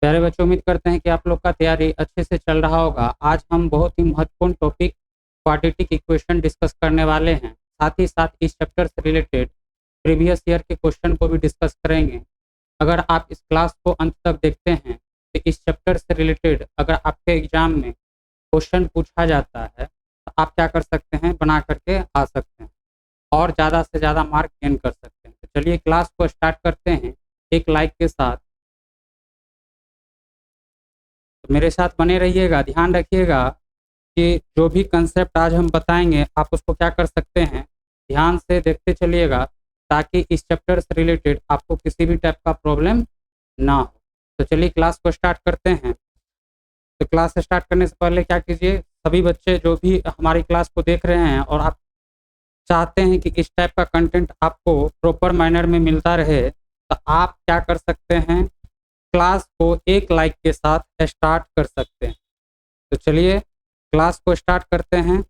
प्यारे बच्चों, उम्मीद करते हैं कि आप लोग का तैयारी अच्छे से चल रहा होगा। आज हम बहुत ही महत्वपूर्ण टॉपिक क्वाड्रेटिक इक्वेशन डिस्कस करने वाले हैं। साथ ही साथ इस चैप्टर से रिलेटेड प्रीवियस ईयर के क्वेश्चन को भी डिस्कस करेंगे। अगर आप इस क्लास को अंत तक देखते हैं तो इस चैप्टर से रिलेटेड अगर आपके एग्जाम में क्वेश्चन पूछा जाता है तो आप क्या कर सकते हैं, बना करके आ सकते हैं और ज़्यादा से ज़्यादा मार्क गेन कर सकते हैं। तो चलिए क्लास को स्टार्ट करते हैं एक लाइक के साथ। तो मेरे साथ बने रहिएगा। ध्यान रखिएगा कि जो भी कंसेप्ट आज हम बताएंगे आप उसको क्या कर सकते हैं, ध्यान से देखते चलिएगा ताकि इस चैप्टर से रिलेटेड आपको किसी भी टाइप का प्रॉब्लम ना हो। तो चलिए क्लास को स्टार्ट करते हैं। तो क्लास स्टार्ट करने से पहले क्या कीजिए, सभी बच्चे जो भी हमारी क्लास को देख रहे हैं और आप चाहते हैं कि इस टाइप का कंटेंट आपको प्रॉपर मैनर में मिलता रहे, तो आप क्या कर सकते हैं, क्लास को एक लाइक के साथ स्टार्ट कर सकते हैं। तो चलिए क्लास को स्टार्ट करते हैं।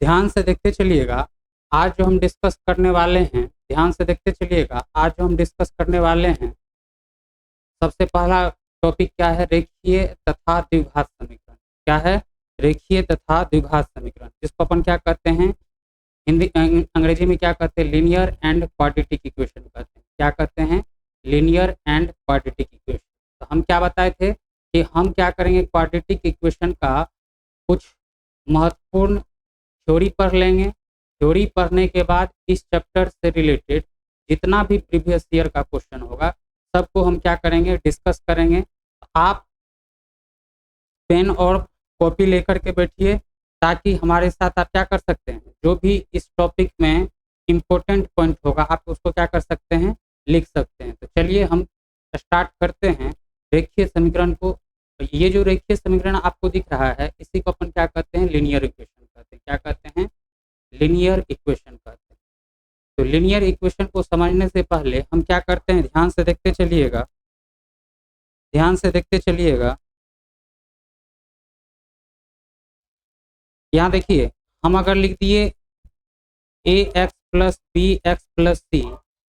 ध्यान से देखते चलिएगा। आज जो हम डिस्कस करने वाले हैं, ध्यान से देखते चलिएगा। आज जो हम डिस्कस करने वाले हैं, सबसे पहला टॉपिक क्या है, रेखीय तथा द्विघात समीकरण। क्या है? रेखीय तथा द्विघात समीकरण, जिसको अपन क्या कहते हैं, हिंदी अंग्रेजी में क्या कहते हैं, लीनियर एंड क्वाड्रेटिक इक्वेशन कहते हैं। क्या कहते हैं? Linear and quadratic equation. तो हम क्या बताए थे कि हम क्या करेंगे, क्वाड्रेटिक इक्वेशन का कुछ महत्वपूर्ण थ्योरी पढ़ लेंगे। थ्योरी पढ़ने के बाद इस चैप्टर से रिलेटेड जितना भी प्रीवियस ईयर का क्वेश्चन होगा सबको हम क्या करेंगे, डिस्कस करेंगे। आप पेन और कॉपी लेकर के बैठिए ताकि हमारे साथ आप क्या कर सकते हैं, जो भी इस टॉपिक में इम्पोर्टेंट पॉइंट होगा आप उसको क्या कर सकते हैं, लिख सकते हैं। तो चलिए हम स्टार्ट करते हैं रेखीय समीकरण को। ये जो रेखीय समीकरण आपको दिख रहा है इसी को अपन क्या कहते हैं, लीनियर इक्वेशन कहते हैं। क्या कहते हैं? लीनियर इक्वेशन कहते हैं। तो लीनियर इक्वेशन को समझने से पहले हम क्या करते हैं, ध्यान से देखते चलिएगा। ध्यान से देखते चलिएगा। यहाँ देखिए, हम अगर लिख दिए A X plus B x plus C,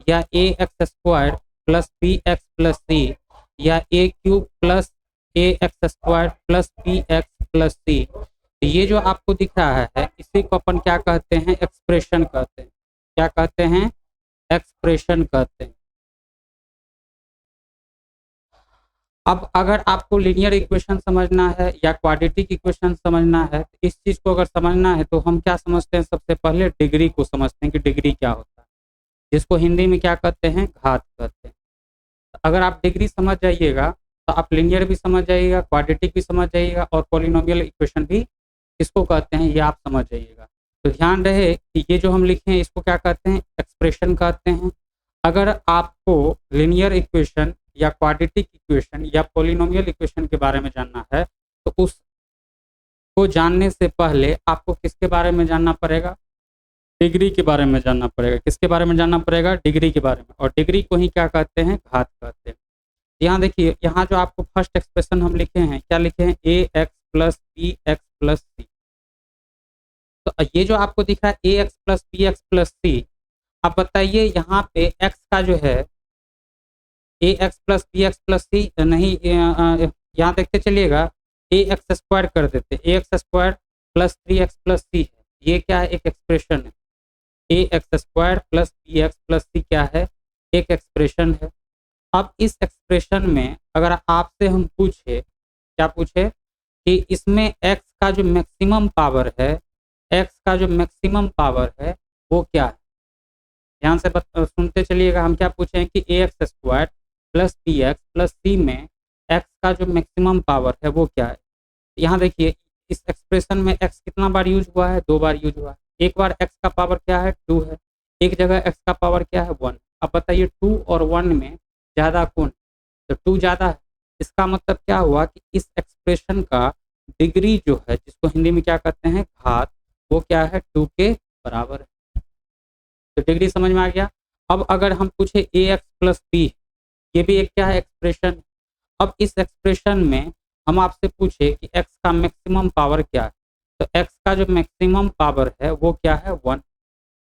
या A x square plus B x plus C, या A cube plus A x square plus B x plus C, तो ये जो आपको दिख रहा है इसी को अपन क्या कहते हैं, एक्सप्रेशन कहते हैं। क्या कहते हैं? एक्सप्रेशन कहते हैं। अब अगर आपको लीनियर इक्वेशन समझना है या क्वाड्रेटिक इक्वेशन समझना है, तो इस चीज़ को अगर समझना है तो हम क्या समझते हैं, सबसे पहले डिग्री को समझते हैं कि डिग्री क्या होता है, जिसको हिंदी में क्या कहते हैं, घात कहते हैं। तो अगर आप डिग्री समझ जाइएगा तो आप लीनियर भी समझ जाइएगा, क्वाड्रेटिक भी समझ जाइएगा और पॉलिनोमियल इक्वेशन भी किसको कहते हैं ये आप समझ जाइएगा। तो ध्यान रहे कि ये जो हम लिखे हैं इसको क्या कहते हैं, एक्सप्रेशन कहते हैं। अगर आपको लीनियर इक्वेशन या क्वाड्रेटिक इक्वेशन या पॉलिनोमियल इक्वेशन के बारे में जानना है तो उसको जानने से पहले आपको किसके बारे में जानना पड़ेगा, डिग्री के बारे में जानना पड़ेगा। किसके बारे में जानना पड़ेगा? डिग्री के बारे में। और डिग्री को ही क्या कहते हैं, घात कहते हैं। यहाँ देखिए, यहाँ जो आपको फर्स्ट एक्सप्रेशन हम लिखे हैं, क्या लिखे हैं, A X plus B x plus C. तो ये जो आपको दिख रहा है A X plus B x plus C, आप बताइए यहाँ पे एक्स का जो है A X plus B x plus C नहीं, यहाँ देखते चलिएगा, ए एक्स स्क्वायर कर देते, A x square plus 3x plus C है। ये क्या है, एक एक्सप्रेशन है। A x square plus B x plus सी क्या है, एक एक्सप्रेशन है। अब इस एक्सप्रेशन में अगर आपसे हम पूछे, क्या पूछे कि इसमें x का जो मैक्सिमम पावर है, x का जो मैक्सिमम पावर है वो क्या है। ध्यान से सुनते चलिएगा। हम क्या पूछे हैं कि ए x square plus B x plus C में x का जो मैक्सिमम पावर है वो क्या है। यहाँ देखिए, इस एक्सप्रेशन में x कितना बार यूज हुआ है, 2 बार यूज हुआ है। एक बार x का पावर क्या है, 2 है। एक जगह x का पावर क्या है, 1। अब बताइए 2 और 1 में ज़्यादा कौन? तो 2 ज़्यादा है। इसका मतलब क्या हुआ कि इस एक्सप्रेशन का डिग्री जो है, जिसको हिंदी में क्या कहते हैं, घात, वो क्या है, 2 के बराबर है। तो डिग्री समझ में आ गया। अब अगर हम पूछे ए एक्स प्लस बी, ये भी एक क्या है, एक्सप्रेशन। अब इस एक्सप्रेशन में हम आपसे पूछे कि x का मैक्सिमम पावर क्या है, तो x का जो मैक्सिमम पावर है वो क्या है, 1।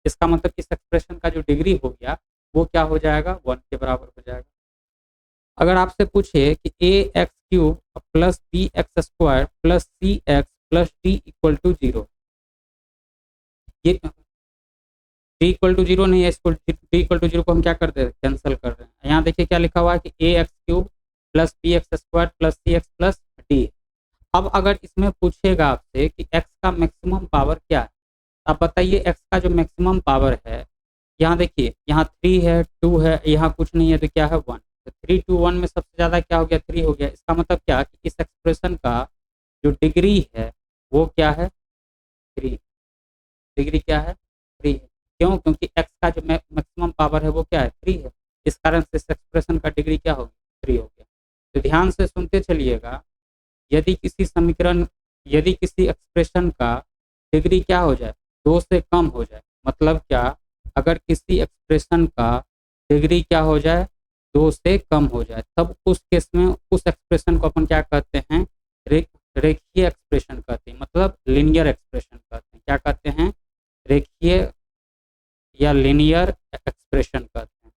इसका मतलब इस एक्सप्रेशन का जो डिग्री हो गया वो क्या हो जाएगा, 1 के बराबर हो जाएगा। अगर आपसे पूछे कि ए X cube plus B X square plus C X plus D equal to 0, ये डी इक्वल टू 0 नहीं है, इसको डी इक्वल टू 0 को हम क्या कर दे रहे हैं, कैंसिल कर रहे हैं। यहाँ देखिए क्या लिखा हुआ है कि ए X cube plus B X square plus C X plus D. अब अगर इसमें पूछेगा आपसे कि x का मैक्सिमम पावर क्या है, आप बताइए x का जो मैक्सिमम पावर है, यहाँ देखिए यहाँ 3 है 2 है, यहाँ कुछ नहीं है तो क्या है 1, तो 3 2 1 में सबसे ज़्यादा क्या हो गया 3 हो गया। इसका मतलब क्या कि इस एक्सप्रेशन का जो डिग्री है वो क्या है 3, डिग्री क्या है 3 है। क्यों? क्योंकि x का जो मैक्सिमम पावर है वो क्या है 3 है, इस कारण से इस एक्सप्रेशन का डिग्री क्या होगी 3 हो गया। तो ध्यान से सुनते चलिएगा, यदि किसी एक्सप्रेशन का डिग्री क्या हो जाए 2 से कम हो जाए, मतलब क्या, अगर किसी एक्सप्रेशन का डिग्री क्या हो जाए 2 से कम हो जाए, तब उस केस में उस एक्सप्रेशन को अपन क्या कहते हैं, रेखीय एक्सप्रेशन कहते हैं, मतलब लीनियर एक्सप्रेशन कहते हैं। क्या कहते हैं? रेखीय या लीनियर एक्सप्रेशन कहते हैं।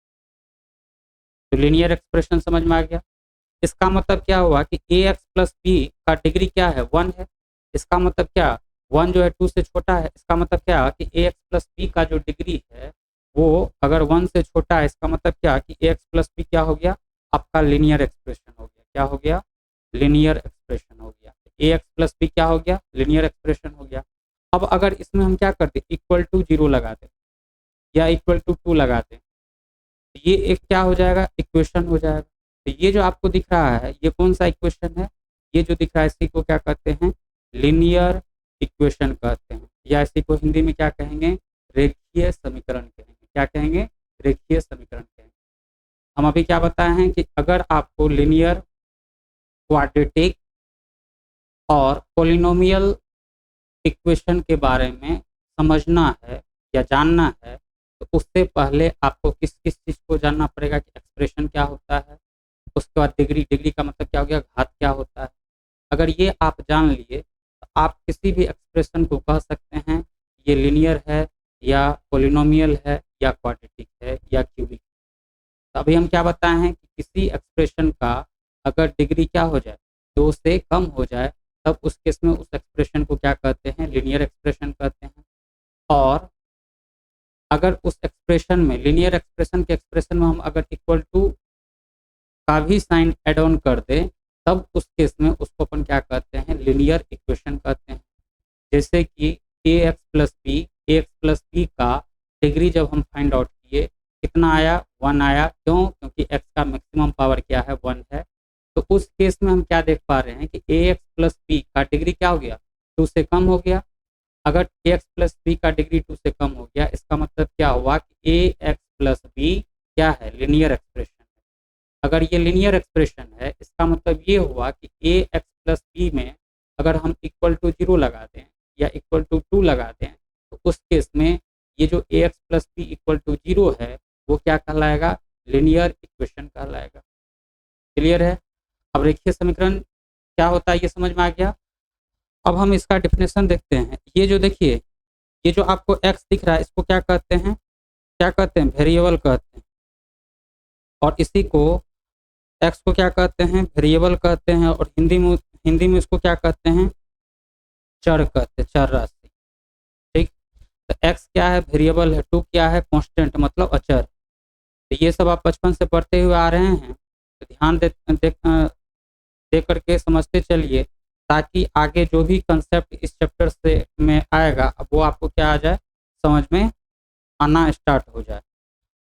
तो लीनियर एक्सप्रेशन समझ में आ गया। इसका मतलब क्या हुआ कि ए एक्स प्लस बी का डिग्री क्या है 1 है। इसका मतलब क्या, 1 जो है 2 से छोटा है। इसका मतलब क्या कि ए एक्स प्लस बी का जो डिग्री है वो अगर 1 से छोटा है, इसका मतलब क्या कि ए एक्स प्लस बी क्या हो गया, आपका लीनियर एक्सप्रेशन हो गया। क्या हो गया? लीनियर एक्सप्रेशन हो गया। ए एक्स प्लस बी क्या हो गया? लीनियर एक्सप्रेशन हो गया। अब अगर इसमें हम क्या करते, इक्वल टू 0 लगा दें या इक्वल टू 2 लगा दें, ये एक क्या हो जाएगा, इक्वेशन हो जाएगा। तो ये जो आपको दिख रहा है ये कौन सा इक्वेशन है, ये जो दिख रहा है इसी को क्या कहते हैं, लीनियर इक्वेशन कहते हैं, या इसी को हिंदी में क्या कहेंगे, रेखीय समीकरण कहेंगे। क्या कहेंगे? रेखीय समीकरण कहेंगे। हम अभी क्या बताए हैं कि अगर आपको लीनियर, क्वाड्रेटिक और पॉलिनोमियल इक्वेशन के बारे में समझना है या जानना है, तो उससे पहले आपको किस किस चीज़ को जानना पड़ेगा कि एक्सप्रेशन क्या होता है, उसके बाद डिग्री, डिग्री का मतलब क्या हो गया, घात क्या होता है। अगर ये आप जान लिए तो आप किसी भी एक्सप्रेशन को कह सकते हैं ये लीनियर है या पॉलिनोमियल है या क्वाड्रेटिक है या क्यूबिक। तो अभी हम क्या बताए हैं कि किसी एक्सप्रेशन का अगर डिग्री क्या हो जाए 2 से कम हो जाए, तब उस केस में उस एक्सप्रेशन को क्या कहते हैं, लीनियर एक्सप्रेशन कहते हैं। और अगर उस एक्सप्रेशन में, लीनियर एक्सप्रेशन के एक्सप्रेशन में हम अगर इक्वल टू का भी साइन एड ऑन कर दें, तब उस केस में उसको अपन क्या कहते हैं, लीनियर इक्वेशन कहते हैं। जैसे कि ए एक्स प्लस बी का डिग्री जब हम फाइंड आउट किए कितना आया, 1 आया। क्यों? क्योंकि एक्स का मैक्सिमम पावर क्या है, 1 है। तो उस केस में हम क्या देख पा रहे हैं कि ए एक्स प्लस बी का डिग्री क्या हो गया, 2 से कम हो गया। अगर ए एक्स प्लस बी का डिग्री 2 से कम हो गया, इसका मतलब क्या हुआ कि ए एक्स प्लस बी क्या है, लीनियर एक्सप्रेशन है। अगर ये लीनियर एक्सप्रेशन है, इसका मतलब ये हुआ कि ए एक्स प्लस बी में अगर हम इक्वल टू 0 लगा दें या इक्वल टू 2 लगा दें, तो उस केस में ये जो A X plus B equal to 0 है वो क्या कहलाएगा, लीनियर इक्वेशन कहलाएगा। क्लियर है? अब रेखीय समीकरण क्या होता है ये समझ में आ गया। अब हम इसका डेफिनेशन देखते हैं। ये जो देखिए, ये जो आपको x दिख रहा है इसको क्या कहते हैं, क्या कहते हैं, वेरिएबल कहते हैं। और इसी को x को क्या कहते हैं, वेरिएबल कहते हैं। और हिंदी में इसको क्या कहते हैं, चर कहते हैं, चर राशि। ठीक, तो x क्या है, वेरिएबल है, 2 क्या है, कांस्टेंट मतलब अचर। तो ये सब आप बचपन से पढ़ते हुए आ रहे हैं, तो ध्यान दे करके समझते चलिए, ताकि आगे जो भी कंसेप्ट इस चैप्टर से में आएगा अब वो आपको क्या आ जाए, समझ में आना स्टार्ट हो जाए।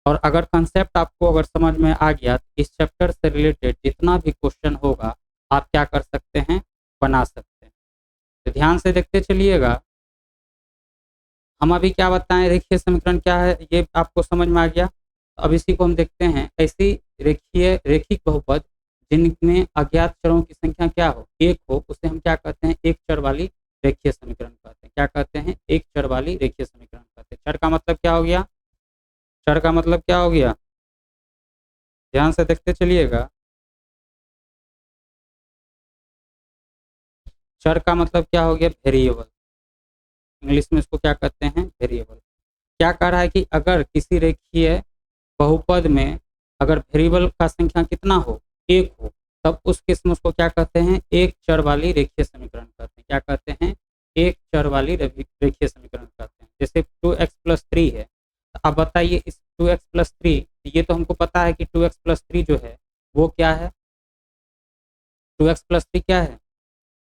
और अगर कंसेप्ट आपको अगर समझ में आ गया तो इस चैप्टर से रिलेटेड जितना भी क्वेश्चन होगा आप क्या कर सकते हैं, बना सकते हैं। तो ध्यान से देखते चलिएगा। हम अभी क्या बताएं, रेखीय समीकरण क्या है ये आपको समझ में आ गया। अब इसी को हम देखते हैं। ऐसी रेखिक बहुपद जिनमें अज्ञात चरों की संख्या क्या हो, 1 हो, उसे हम क्या कहते हैं, एक चर वाली रेखीय समीकरण कहते हैं। क्या कहते हैं, एक चर वाली रेखीय समीकरण कहते हैं। चर का मतलब क्या हो गया, चर का मतलब क्या हो गया, ध्यान से देखते चलिएगा। चर का मतलब क्या हो गया, वेरिएबल। इंग्लिश में इसको क्या कहते हैं, वेरिएबल। क्या कह रहा है कि अगर किसी रेखीय बहुपद में अगर वेरिएबल का संख्या कितना हो, एक हो, तब उस केस में उसको क्या कहते हैं, एक चर वाली रेखीय समीकरण कहते हैं। क्या कहते हैं, एक चर वाली रेखीय समीकरण कहते हैं। जैसे 2x+3 है, तो अब बताइए इस 2x+3, ये तो हमको पता है कि 2x+3 जो है वो क्या है, 2x+3 क्या है,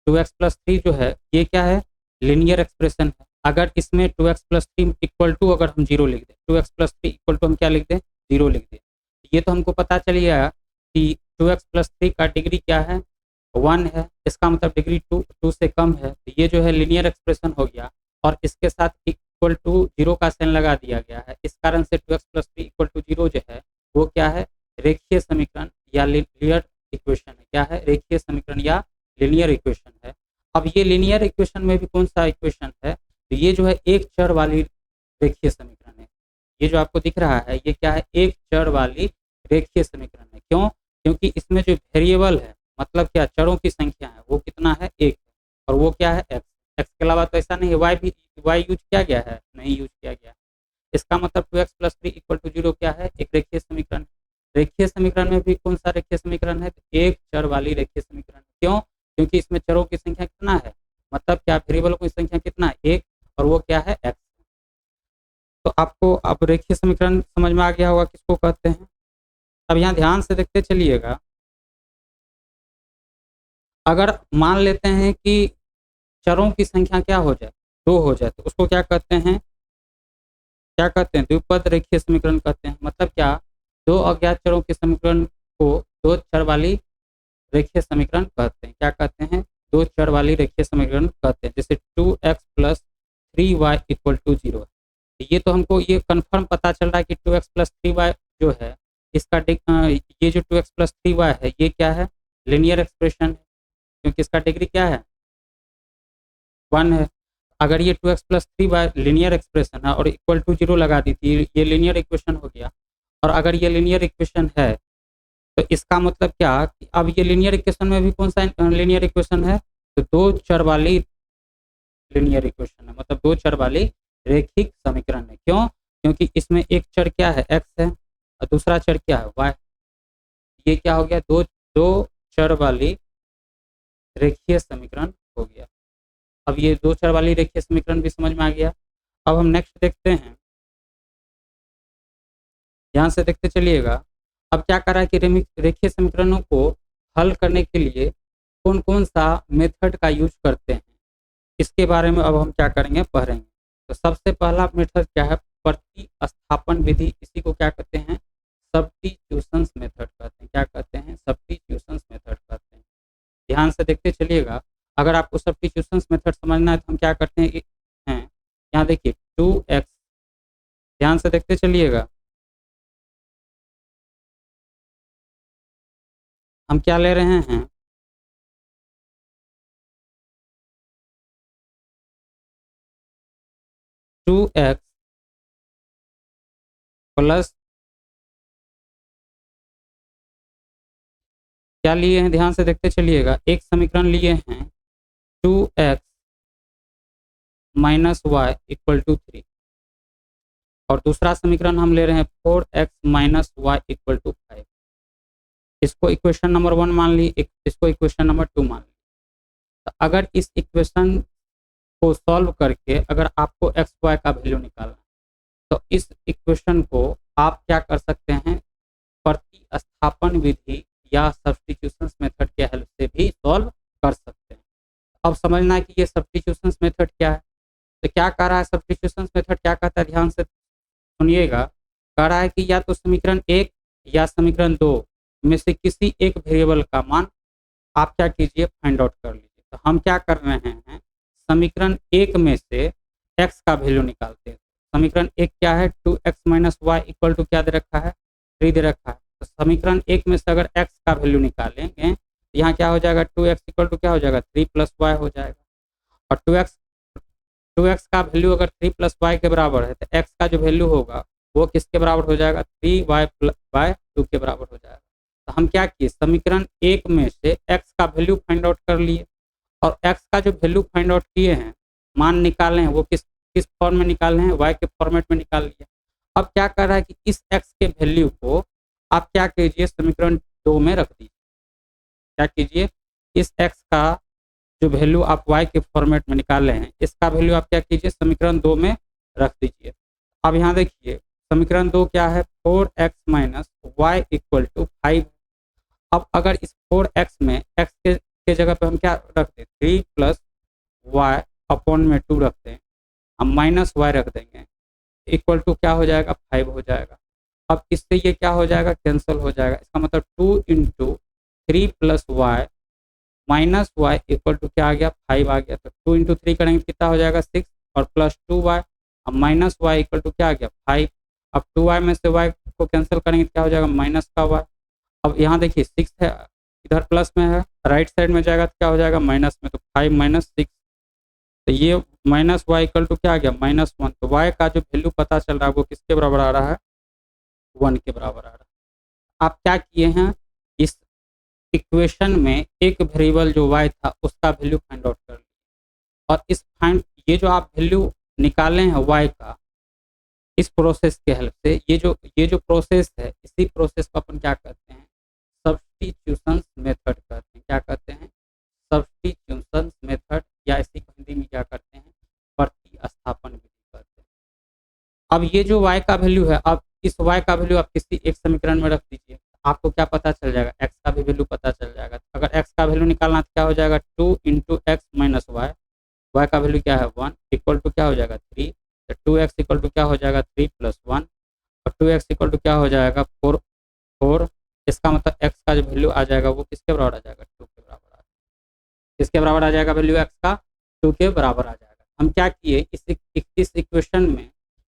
2x+3 जो है ये क्या है, लीनियर एक्सप्रेशन है। अगर इसमें 2x+3 इक्वल टू अगर हम 0 लिख दें, 2x+3 इक्वल टू हम क्या लिख दें, 0 लिख दें, ये तो हमको पता चल गया कि 2x+3 का डिग्री क्या है, 1 है। इसका मतलब डिग्री 2 से कम है, तो ये जो है लीनियर एक्सप्रेशन हो गया और इसके साथ इक्वल टू 0 का साइन लगा दिया गया है। इस कारण से 2x+3 इक्वल टू 0 जो है वो क्या है, रेखीय समीकरण या लीनियर इक्वेशन है। क्या है, रेखीय समीकरण या लीनियर इक्वेशन है। अब ये लीनियर इक्वेशन में भी कौन सा इक्वेशन है, तो ये जो है एक चर वाली रेखीय समीकरण है। ये जो आपको दिख रहा है ये क्या है, एक चर वाली रेखीय समीकरण है। क्यों, क्योंकि इसमें जो वेरिएबल है, मतलब क्या, चरों की संख्या है, वो कितना है, एक है, और वो क्या है, एक्स। एक्स के अलावा तो ऐसा नहीं है, वाई यूज किया गया है, नहीं यूज किया गया। इसका मतलब 2x+3 इक्वल टू 0 क्या है, एक रेखीय समीकरण। रेखीय समीकरण में भी कौन सा रेखीय समीकरण है, तो एक चर वाली रेखीय समीकरण। क्यों, क्योंकि इसमें चरों की संख्या कितना है, मतलब क्या, वेरिएबलों की संख्या कितना है, एक, और वो क्या है, एक्स। तो आपको अब रेखीय समीकरण समझ में आ गया होगा किसको कहते हैं। अब यहाँ ध्यान से देखते चलिएगा, अगर मान लेते हैं कि चरों की संख्या क्या हो जाए, 2 हो जाए, तो उसको क्या कहते हैं, क्या कहते हैं, द्विपद रेखीय समीकरण कहते हैं। मतलब क्या, दो अज्ञात चरों के समीकरण को दो चर वाली रेखीय समीकरण कहते हैं। क्या कहते हैं, दो चर वाली रेखीय समीकरण कहते हैं। जैसे 2x+3y इक्वल टू 0 है, ये तो हमको ये कंफर्म पता चल रहा है कि 2x+3y जो है इसका ये जो 2x+3y है ये क्या है, लीनियर एक्सप्रेशन है, क्योंकि इसका डिग्री क्या है, 1 है। अगर ये 2x+3y लीनियर एक्सप्रेशन है और इक्वल टू 0 लगा दी थी, ये लीनियर इक्वेशन हो गया। और अगर ये लीनियर इक्वेशन है तो इसका मतलब क्या, कि अब ये लीनियर इक्वेशन में भी कौन सा लीनियर इक्वेशन है, तो दो चर वाली लीनियर इक्वेशन है, मतलब दो चर वाली रेखिक समीकरण है। क्यों, क्योंकि इसमें एक चर क्या है, एक्स है, और दूसरा चर क्या है, वाई। ये क्या हो गया, दो दो चर वाली रेखीय समीकरण हो गया। अब ये दो चर वाली रेखीय समीकरण भी समझ में आ गया। अब हम नेक्स्ट देखते हैं, ध्यान से देखते चलिएगा। अब क्या करा कि रेखीय समीकरणों को हल करने के लिए कौन कौन सा मेथड का यूज करते हैं, इसके बारे में अब हम क्या करेंगे, पढ़ेंगे। तो सबसे पहला मेथड क्या है, प्रतिस्थापन विधि। इसी को क्या कहते हैं, सब्स्टिट्यूशन मेथड कहते हैं। क्या कहते हैं, सब्स्टिट्यूशन मेथड कहते हैं। ध्यान से देखते चलिएगा। अगर आपको सब्स्टिट्यूशन मेथड समझना है तो हम क्या करते हैं, यहाँ देखिए 2x, ध्यान से देखते चलिएगा, हम क्या ले रहे हैं, 2x प्लस क्या लिए हैं, ध्यान से देखते चलिएगा। एक समीकरण लिए हैं 2x minus y equal to 3, और दूसरा समीकरण हम ले रहे हैं 4x minus y equal to 5। इसको इक्वेशन नंबर 1 मान ली, इसको इक्वेशन नंबर 2 मान ली। तो अगर इस इक्वेशन को सॉल्व करके अगर आपको एक्स वाई का वैल्यू निकालना है, तो इस इक्वेशन को आप क्या कर सकते हैं, प्रतिस्थापन विधि या सब्स्टिट्यूशन मेथड के हेल्प से भी सॉल्व कर सकते हैं। अब समझना है कि ये सब्स्टिट्यूशन मेथड क्या है। तो क्या कह रहा है सब्स्टिट्यूशन मेथड, क्या कहता है, ध्यान से सुनिएगा। कह रहा है कि या तो समीकरण 1 या समीकरण 2 में से किसी एक वेरिएबल का मान आप क्या कीजिए, फाइंड आउट कर लीजिए। तो हम क्या कर रहे हैं, समीकरण 1 में से x का वैल्यू निकालते हैं। समीकरण 1 क्या है, 2x minus y equal to क्या दे रखा है, 3 दे रखा है। तो समीकरण 1 में से अगर x का वैल्यू निकालेंगे तो यहाँ क्या हो जाएगा, 2x इक्वल टू क्या हो जाएगा, 3 प्लस वाई हो जाएगा। और 2x का वैल्यू अगर 3 प्लस वाई के बराबर है तो x का जो वैल्यू होगा वो किसके बराबर हो जाएगा, 3y बाय 2 के बराबर हो जाएगा। तो हम क्या किए, समीकरण 1 में से x का वैल्यू फाइंड आउट कर लिए, और x का जो वैल्यू फाइंड आउट किए हैं, मान निकाले हैं, वो किस किस फॉर्म में निकाले हैं, y के फॉर्मेट में निकाल लिया। अब क्या कर रहा है कि इस x के वैल्यू को आप क्या कीजिए, समीकरण 2 में रख दीजिए। क्या कीजिए, इस x का जो वैल्यू आप y के फॉर्मेट में निकाल रहे हैं, इसका वैल्यू आप क्या कीजिए, समीकरण 2 में रख दीजिए। अब यहाँ देखिए समीकरण 2 क्या है, 4x minus y equal to 5। अब अगर इस 4x में x के जगह पे हम क्या रख दें, 3 प्लस वाई अपॉन में 2 रखते हैं, हम माइनस वाई रख देंगे, इक्वल टू क्या हो जाएगा, 5 हो जाएगा। अब इससे ये क्या हो जाएगा, कैंसिल हो जाएगा। इसका मतलब 2 into 3 plus y minus y equal to क्या आ गया, 5 आ गया। तो 2 इंटू 3 करेंगे कितना हो जाएगा, 6 और प्लस 2 वाई, अब माइनस वाई इक्वल टू क्या आ गया, 5। अब 2 वाई में से वाई को कैंसिल करेंगे क्या हो जाएगा, माइनस का वाई। अब यहाँ देखिए 6 है, इधर प्लस में है, राइट साइड में जाएगा तो क्या हो जाएगा, माइनस में, तो 5 माइनस 6, तो ये माइनस वाई इक्वल टू क्या आ गया, -1। तो वाई का जो वैल्यू पता चल रहा है वो किसके बराबर आ रहा है, 1 के बराबर आ रहा है। आप क्या किए हैं, इस इक्वेशन में एक वेरिएबल जो y था उसका वैल्यू फाइंड आउट कर लिया, और इस फाइंड ये जो आप वैल्यू निकाले हैं y का, इस प्रोसेस के हेल्प से, ये जो प्रोसेस है, इसी प्रोसेस को अपन क्या कहते हैं, सब्स्टिट्यूशन मेथड कहते हैं। क्या कहते हैं, सब्स्टिट्यूशन मेथड, या इसी को हिंदी में क्या करते हैं, प्रतिस्थापन विधि कहते हैं। अब ये जो y का वैल्यू है, अब इस y का वैल्यू आप किसी एक समीकरण में रख दीजिए, आपको क्या पता चल जाएगा, x का भी वैल्यू पता चल जाएगा। अगर x का वैल्यू निकालना तो क्या हो जाएगा, 2 into x minus y, y का वैल्यू क्या है 1, इक्वल टू क्या हो जाएगा 3, तो 2x इक्वल टू क्या हो जाएगा 3 प्लस 1, और 2x इक्वल टू क्या हो जाएगा 4। इसका मतलब x का जो वैल्यू आ जाएगा वो किसके बराबर आ जाएगा, 2 के बराबर आ जाएगा। किसके बराबर आ जाएगा वैल्यू x का, 2 के बराबर आ जाएगा। हम क्या किए, इस इक्वेशन में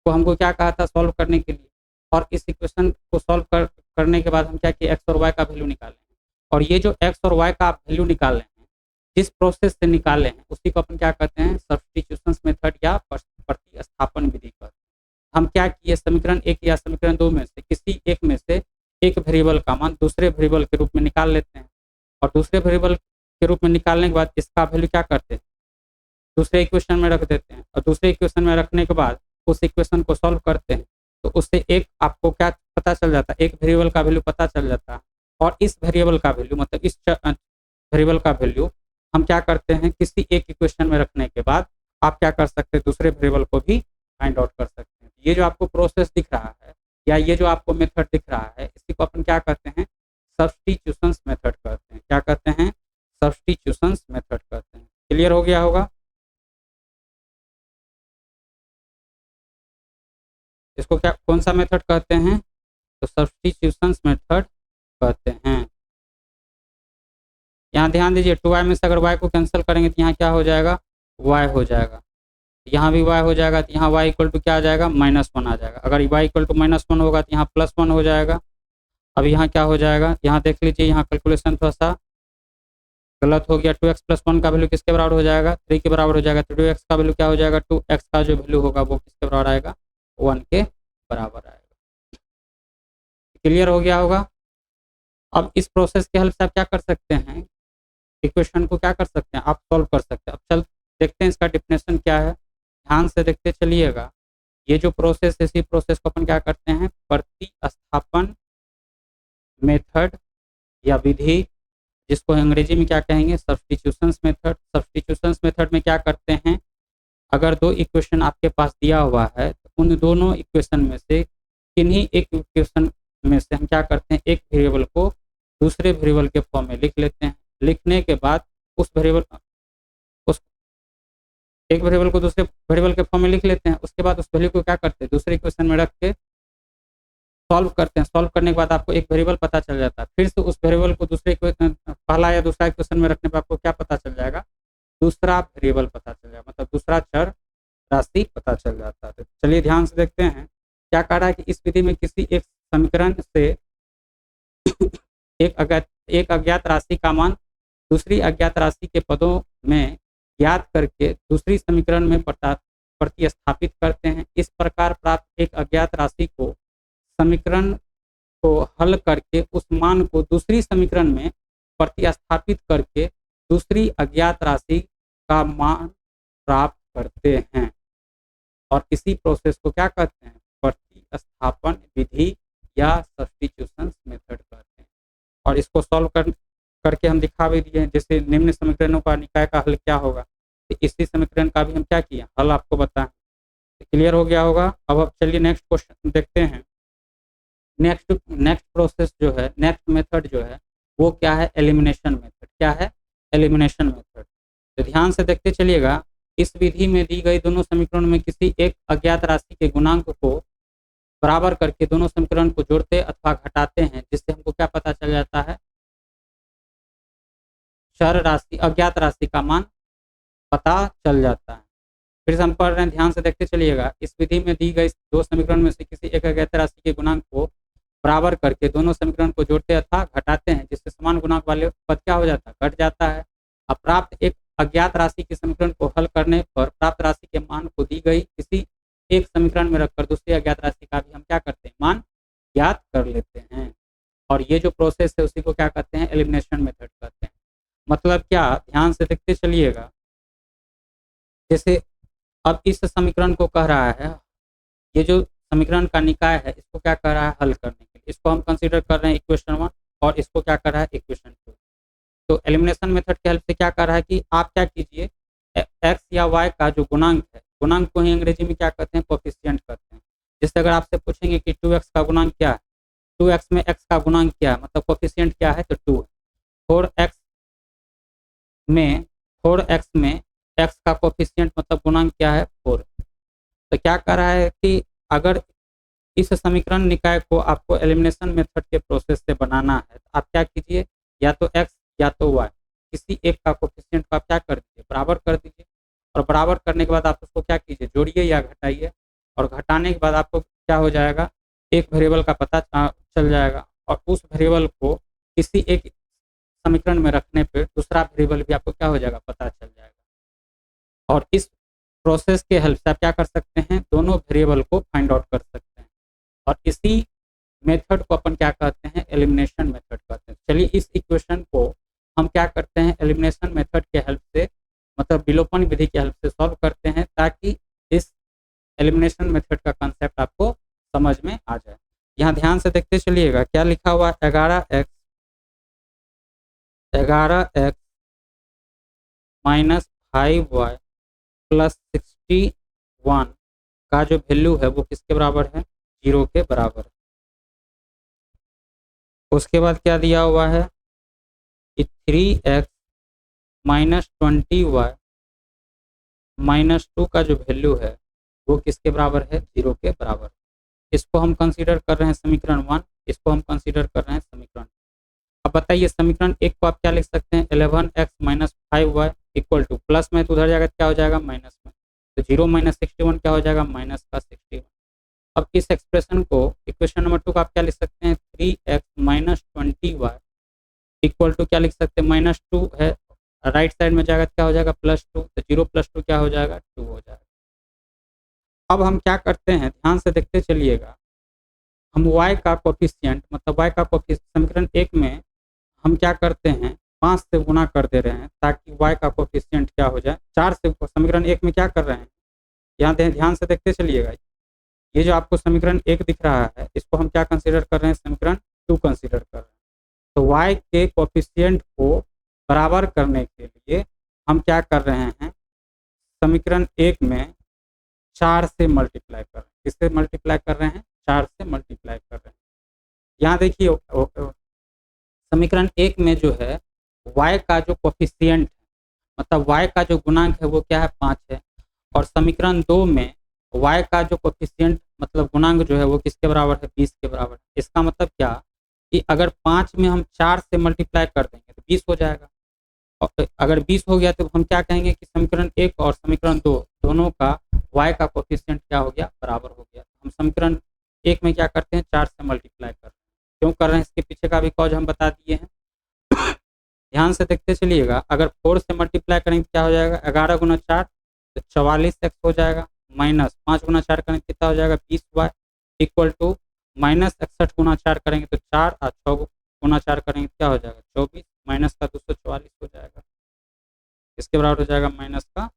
को हमको क्या कहा था सॉल्व करने के लिए, और इस इक्वेशन को सॉल्व करने के बाद हम क्या किए, x और y का वैल्यू निकाले हैं, और ये जो x और y का आप वैल्यू निकाल रहे हैं, जिस प्रोसेस से निकाले हैं उसी को अपन क्या कहते हैं, सब्स्टिट्यूशन मेथड या प्रतिस्थापन विधि कहते हैं। हम क्या किए, समीकरण 1 या समीकरण 2 में से किसी एक में से एक वेरिएबल का मान दूसरे वेरिएबल के रूप में निकाल लेते हैं, और दूसरे वेरिएबल के रूप में निकालने के बाद इसका वैल्यू क्या करते हैं, दूसरे इक्वेशन में रख देते हैं, और दूसरे इक्वेशन में रखने के बाद उस इक्वेशन को सॉल्व करते हैं, तो उससे एक आपको क्या पता चल जाता है, एक वेरिएबल का वैल्यू पता चल जाता है। और इस वेरिएबल का वैल्यू, मतलब इस वेरिएबल का वैल्यू हम क्या करते हैं, किसी एक इक्वेशन में रखने के बाद आप क्या कर सकते हैं, दूसरे वेरिएबल को भी फाइंड आउट कर सकते हैं। ये जो आपको प्रोसेस दिख रहा है, या ये जो आपको मेथड दिख रहा है, इसी को अपन क्या कहते हैं, सब्स्टिट्यूशन मेथड कहते हैं। क्या कहते हैं, सब्स्टिट्यूशन मेथड कहते हैं। क्लियर हो गया होगा। इसको क्या, कौन सा मेथड कहते हैं, तो सब्स्टिट्यूशन मेथड कहते हैं। यहाँ ध्यान दीजिए, 2y में से अगर y को कैंसिल करेंगे तो यहाँ क्या हो जाएगा, y हो जाएगा, यहाँ भी y हो जाएगा, तो यहाँ y इक्वल टू क्या आ जाएगा, -1 आ जाएगा। अगर y इक्वल टू -1 होगा तो यहाँ +1 हो जाएगा। अब यहाँ क्या हो जाएगा, यहाँ देख लीजिए, यहाँ कैलकुलेशन थोड़ा सा गलत हो गया। 2x प्लस 1 का वैल्यू किसके बराबर हो जाएगा, 3 के बराबर हो जाएगा। 2x का वैल्यू क्या हो जाएगा, 2x का जो वैल्यू होगा वो किसके बराबर आएगा, 1 के बराबर आएगा। क्लियर हो गया होगा। अब इस प्रोसेस की हेल्प से आप क्या कर सकते हैं, इक्वेशन को क्या कर सकते हैं, आप सॉल्व कर सकते हैं। अब चल देखते हैं इसका डिफिनेशन क्या है, ध्यान से देखते चलिएगा। ये जो प्रोसेस है, इसी प्रोसेस को अपन क्या करते हैं, प्रतिस्थापन मेथड या विधि, जिसको अंग्रेजी में क्या कहेंगे, सब्स्टिट्यूशन मेथड। सब्स्टिट्यूशन मेथड में क्या करते हैं, अगर दो इक्वेशन आपके पास दिया हुआ है तो उन दोनों इक्वेशन में से किन्हीं एक इक्वेशन में से हम क्या करते हैं, एक वेरिएबल को दूसरे वेरिएबल के फॉर्म में लिख लेते हैं। लिखने के बाद उस एक वेरिएबल को दूसरे वेरिएबल के फॉर्म में लिख लेते हैं। उसके बाद उस वैल्यू को क्या करते हैं, दूसरे इक्वेशन में रख के सॉल्व करते हैं। सॉल्व करने के बाद आपको एक वेरिएबल पता चल जाता है। फिर से उस वेरिएबल को दूसरे पहला या दूसरा इक्वेशन में रखने पर आपको क्या पता चल जाएगा, दूसरा वेरिएबल पता चल जाएगा, मतलब दूसरा चर राशि पता चल जाता है। तो चलिए ध्यान से देखते हैं क्या कह रहा है कि इस विधि में किसी एक समीकरण से एक अज्ञात राशि का मान दूसरी अज्ञात राशि के पदों में ज्ञात करके दूसरी समीकरण में प्रतिस्थापित करते हैं। इस प्रकार प्राप्त एक अज्ञात राशि को समीकरण को हल करके उस मान को दूसरी समीकरण में प्रतिस्थापित करके दूसरी अज्ञात राशि का मान प्राप्त करते हैं, और इसी प्रोसेस को क्या कहते हैं, प्रतिस्थापन विधि या सब्स्टिट्यूशन मेथड कहते हैं। और इसको सॉल्व करके हम दिखा भी दिए हैं। जैसे निम्न समीकरणों का निकाय का हल क्या होगा, तो इसी समीकरण का भी हम क्या किया, हल आपको बताएं। क्लियर हो गया होगा। अब चलिए नेक्स्ट क्वेश्चन देखते हैं। नेक्स्ट प्रोसेस जो है, नेक्स्ट मेथड जो है वो क्या है, एलिमिनेशन मेथड। क्या है, एलिमिनेशन मेथड। तो ध्यान से देखते चलिएगा। इस विधि में दी गई दोनों समीकरणों में किसी एक अज्ञात राशि के गुणांक को बराबर करके दोनों समीकरण को जोड़ते अथवा घटाते हैं, जिससे हमको क्या पता चल जाता है, चर राशि अज्ञात राशि का मान पता चल जाता है। फिर से हम पढ़ रहे हैं, ध्यान से देखते चलिएगा। इस विधि में दी गई दो समीकरण में से किसी एक अज्ञात राशि के गुणांक को बराबर करके दोनों समीकरण को जोड़ते अथवा घटाते हैं, जिससे समान गुणांक वाले पद क्या हो जाता है, घट जाता है। अब प्राप्त एक अज्ञात राशि के समीकरण को हल करने पर प्राप्त राशि के मान को दी गई किसी एक समीकरण में रखकर दूसरी अज्ञात राशि का भी हम क्या करते हैं, मान ज्ञात कर लेते हैं। और ये जो प्रोसेस है उसी को क्या कहते हैं, एलिमिनेशन मेथड कहते हैं। मतलब क्या, ध्यान से देखते चलिएगा। जैसे अब इस समीकरण को कह रहा है, ये जो समीकरण का निकाय है इसको क्या कर रहा है, हल करने के लिए। इसको हम कंसीडर कर रहे हैं इक्वेशन 1 और इसको क्या कर रहा है, इक्वेशन 2। तो एलिमिनेशन मेथड की हेल्प से क्या कर रहा है कि आप क्या कीजिए, एक्स या वाई का जो गुणांक है, गुणांक को ही अंग्रेजी में क्या कहते हैं, कोफिशिएंट कहते हैं। जैसे अगर आपसे पूछेंगे कि 2x का गुणांक क्या है, 2x में x का गुणांक क्या है, मतलब कोफिशिएंट क्या है, तो 2 है। 4x में x का कोफिशिएंट मतलब गुणांक क्या है, 4। तो क्या कर रहा है कि अगर इस समीकरण निकाय को आपको एलिमिनेशन मेथड के प्रोसेस से बनाना है, तो आप क्या कीजिए, या तो x या तो y, किसी एक का कोफिशिएंट को आप क्या कर दीजिए, बराबर कर दीजिए। और बराबर करने के बाद आप उसको क्या कीजिए, जोड़िए या घटाइए। और घटाने के बाद आपको क्या हो जाएगा, एक वेरिएबल का पता चल जाएगा। और उस वेरिएबल को किसी एक समीकरण में रखने पर दूसरा वेरिएबल भी आपको क्या हो जाएगा, पता चल जाएगा। और इस प्रोसेस के हेल्प से आप क्या कर सकते हैं, दोनों वेरिएबल को फाइंड आउट कर सकते हैं। और इसी मेथड को अपन क्या कहते हैं, एलिमिनेशन मेथड कहते हैं। चलिए इस इक्वेशन को हम क्या करते हैं, एलिमिनेशन मेथड के हेल्प से, मतलब विलोपन विधि के हेल्प से सॉल्व करते हैं, ताकि इस एलिमिनेशन मेथड का कंसेप्ट आपको समझ में आ जाए। यहाँ ध्यान से देखते चलिएगा, क्या लिखा हुआ है, 11x माइनस 5y प्लस 61 का जो वैल्यू है वो किसके बराबर है, 0 के बराबर। उसके बाद क्या दिया हुआ है कि 3x माइनस 20y माइनस 2 का जो वैल्यू है वो किसके बराबर है, 0 के बराबर। इसको हम कंसीडर कर रहे हैं समीकरण 1, इसको हम कंसीडर कर रहे हैं समीकरण। अब बताइए समीकरण 1 को आप क्या लिख सकते हैं, 11x minus 5y equal to, plus में तो उधर जाएगा क्या हो जाएगा, माइनस में, तो 0 माइनस 61 क्या हो जाएगा, माइनस का 61। अब इस एक्सप्रेशन को, इक्वेशन नंबर 2 को आप क्या लिख सकते हैं, 3x minus 20y equal to क्या लिख सकते हैं, माइनस 2 है, राइट साइड में जाएगा क्या हो जाएगा, +2, तो 0 + 2 क्या हो जाएगा, 2 हो जाएगा। अब हम क्या करते हैं, ध्यान से देखते चलिएगा। हम y का कोफिशिएंट, मतलब y का कोफिशिएंट समीकरण 1 में हम क्या करते हैं, 5 से गुना कर दे रहे हैं, ताकि y का कोफिशिएंट क्या हो जाए, 4 से। समीकरण 1 में क्या कर रहे हैं, यहाँ ध्यान से देखते चलिएगा। ये जो आपको समीकरण 1 दिख रहा है, इसको हम क्या कंसीडर कर रहे हैं, समीकरण 2 कंसीडर कर रहे हैं। तो y के कोफिशिएंट को बराबर करने के लिए हम क्या कर रहे हैं, समीकरण 1 में 4 से मल्टीप्लाई कर रहे हैं। किससे मल्टीप्लाई कर रहे हैं, 4 से मल्टीप्लाई कर रहे हैं। यहाँ देखिए समीकरण 1 में जो है y का जो कोफिशिएंट है, मतलब y का जो गुणांक है वो क्या है, 5 है। और समीकरण 2 में y का जो कोफिशिएंट मतलब गुणांक जो है वो किसके बराबर है, 20 के बराबर है। इसका मतलब क्या कि अगर 5 में हम 4 से मल्टीप्लाई कर देंगे तो 20 हो जाएगा। और अगर 20 हो गया तो हम क्या कहेंगे कि समीकरण 1 और समीकरण 2 दोनों का y का कोफिशिएंट क्या हो गया, बराबर हो गया। हम समीकरण 1 में क्या करते हैं, 4 से मल्टीप्लाई करते हैं। क्यों कर रहे हैं, इसके पीछे का भी कॉज हम बता दिए हैं। ध्यान से देखते चलिएगा, अगर 4 से मल्टीप्लाई करेंगे क्या हो जाएगा, 11 गुना 4 तो 44x हो जाएगा, माइनस 5 गुना 4 करेंगे कितना हो जाएगा, 20y इक्वल टू माइनस 61 गुना 4 करेंगे तो 4 और 6 गुना 4 करेंगे क्या हो जाएगा, 24 माइनस का 244 हो जाएगा। इसके बराबर हो जाएगा, माइनस का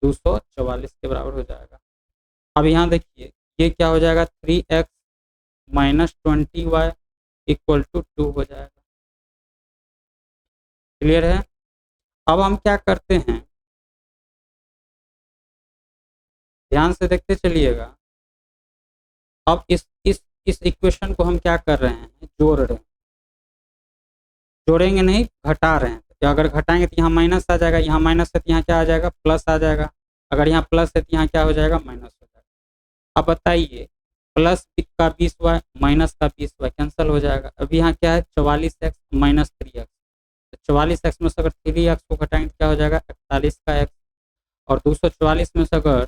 244 के बराबर हो जाएगा। अब यहाँ देखिए ये क्या हो जाएगा, 3x minus 20y equal to 2 हो जाएगा। क्लियर है। अब हम क्या करते हैं, ध्यान से देखते चलिएगा। अब इस इक्वेशन को हम क्या कर रहे हैं, जोड़ रहे हैं, जोड़ेंगे नहीं, घटा रहे हैं। तो अगर घटाएंगे तो यहाँ माइनस आ जाएगा, यहाँ माइनस है तो यहाँ क्या आ जाएगा, प्लस आ जाएगा। अगर यहाँ प्लस है तो यहाँ क्या हो जाएगा, माइनस हो जाएगा। अब बताइए, प्लस का 20y माइनस का 20y कैंसिल हो जाएगा। अभी यहाँ क्या है, 44x माइनस 3x। तो 44x में से अगर 3x को घटाएंगे तो क्या हो जाएगा, 41 का x। और 244 में से अगर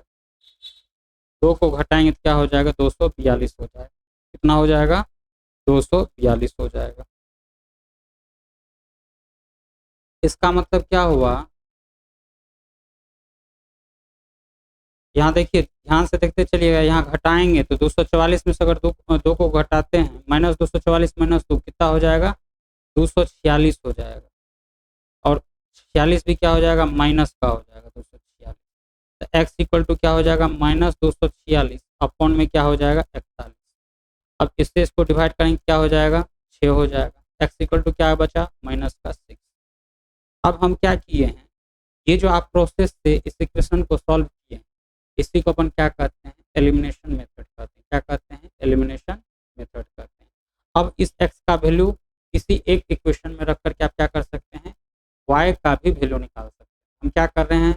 2 को घटाएंगे तो क्या हो जाएगा, 242 हो जाएगा। कितना हो जाएगा, 242 हो जाएगा। इसका मतलब क्या हुआ, यहाँ देखिए, ध्यान से देखते चलिएगा। यहाँ घटाएंगे तो 244 में से अगर दो को घटाते हैं, माइनस 244 माइनस 2 कितना हो जाएगा, 246 हो जाएगा। और 46 भी क्या हो जाएगा, माइनस का हो जाएगा 246। तो एक्स इक्वल टू क्या हो जाएगा, माइनस 246 अपॉन में क्या हो जाएगा, 41। अब इससे इसको डिवाइड करेंगे क्या हो जाएगा, 6 हो जाएगा। एक्स इक्वल टू क्या बचा, माइनस का 6। अब हम क्या किए हैं, ये जो आप प्रोसेस से इस इक्वेशन को सॉल्व किए हैं, इसी को अपन क्या कहते हैं, एलिमिनेशन मेथड कहते हैं। क्या कहते हैं, एलिमिनेशन मेथड कहते हैं। अब इस x का वैल्यू किसी एक इक्वेशन में रख करके आप क्या कर सकते हैं, y का भी वैल्यू निकाल सकते हैं। हम क्या कर रहे हैं,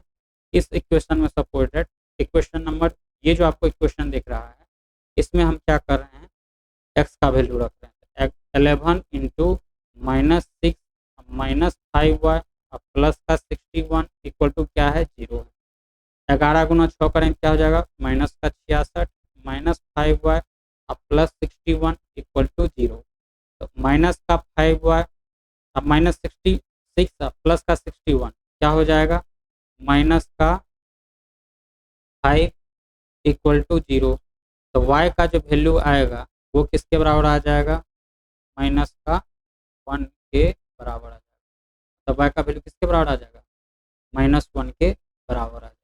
इस इक्वेशन में सपोर्टेड इक्वेशन नंबर, ये जो आपको इक्वेशन दिख रहा है, इसमें हम क्या कर रहे हैं, x का वैल्यू रख रहे हैं। 11 into minus 6 minus 5y plus का 61 इक्वल टू क्या है, 0 है। 11 गुना 6 करेंगे क्या हो जाएगा, माइनस का 66 minus 5y plus 61 equal to 0। तो माइनस का 5y अब माइनस 66 प्लस का 61 क्या हो जाएगा, माइनस का 5 इक्वल टू 0। तो y का जो वैल्यू आएगा वो किसके बराबर आ जाएगा, माइनस का 1 के बराबर आ जाएगा। तो y का वैल्यू किसके बराबर आ जाएगा, माइनस 1 के बराबर आ जाएगा।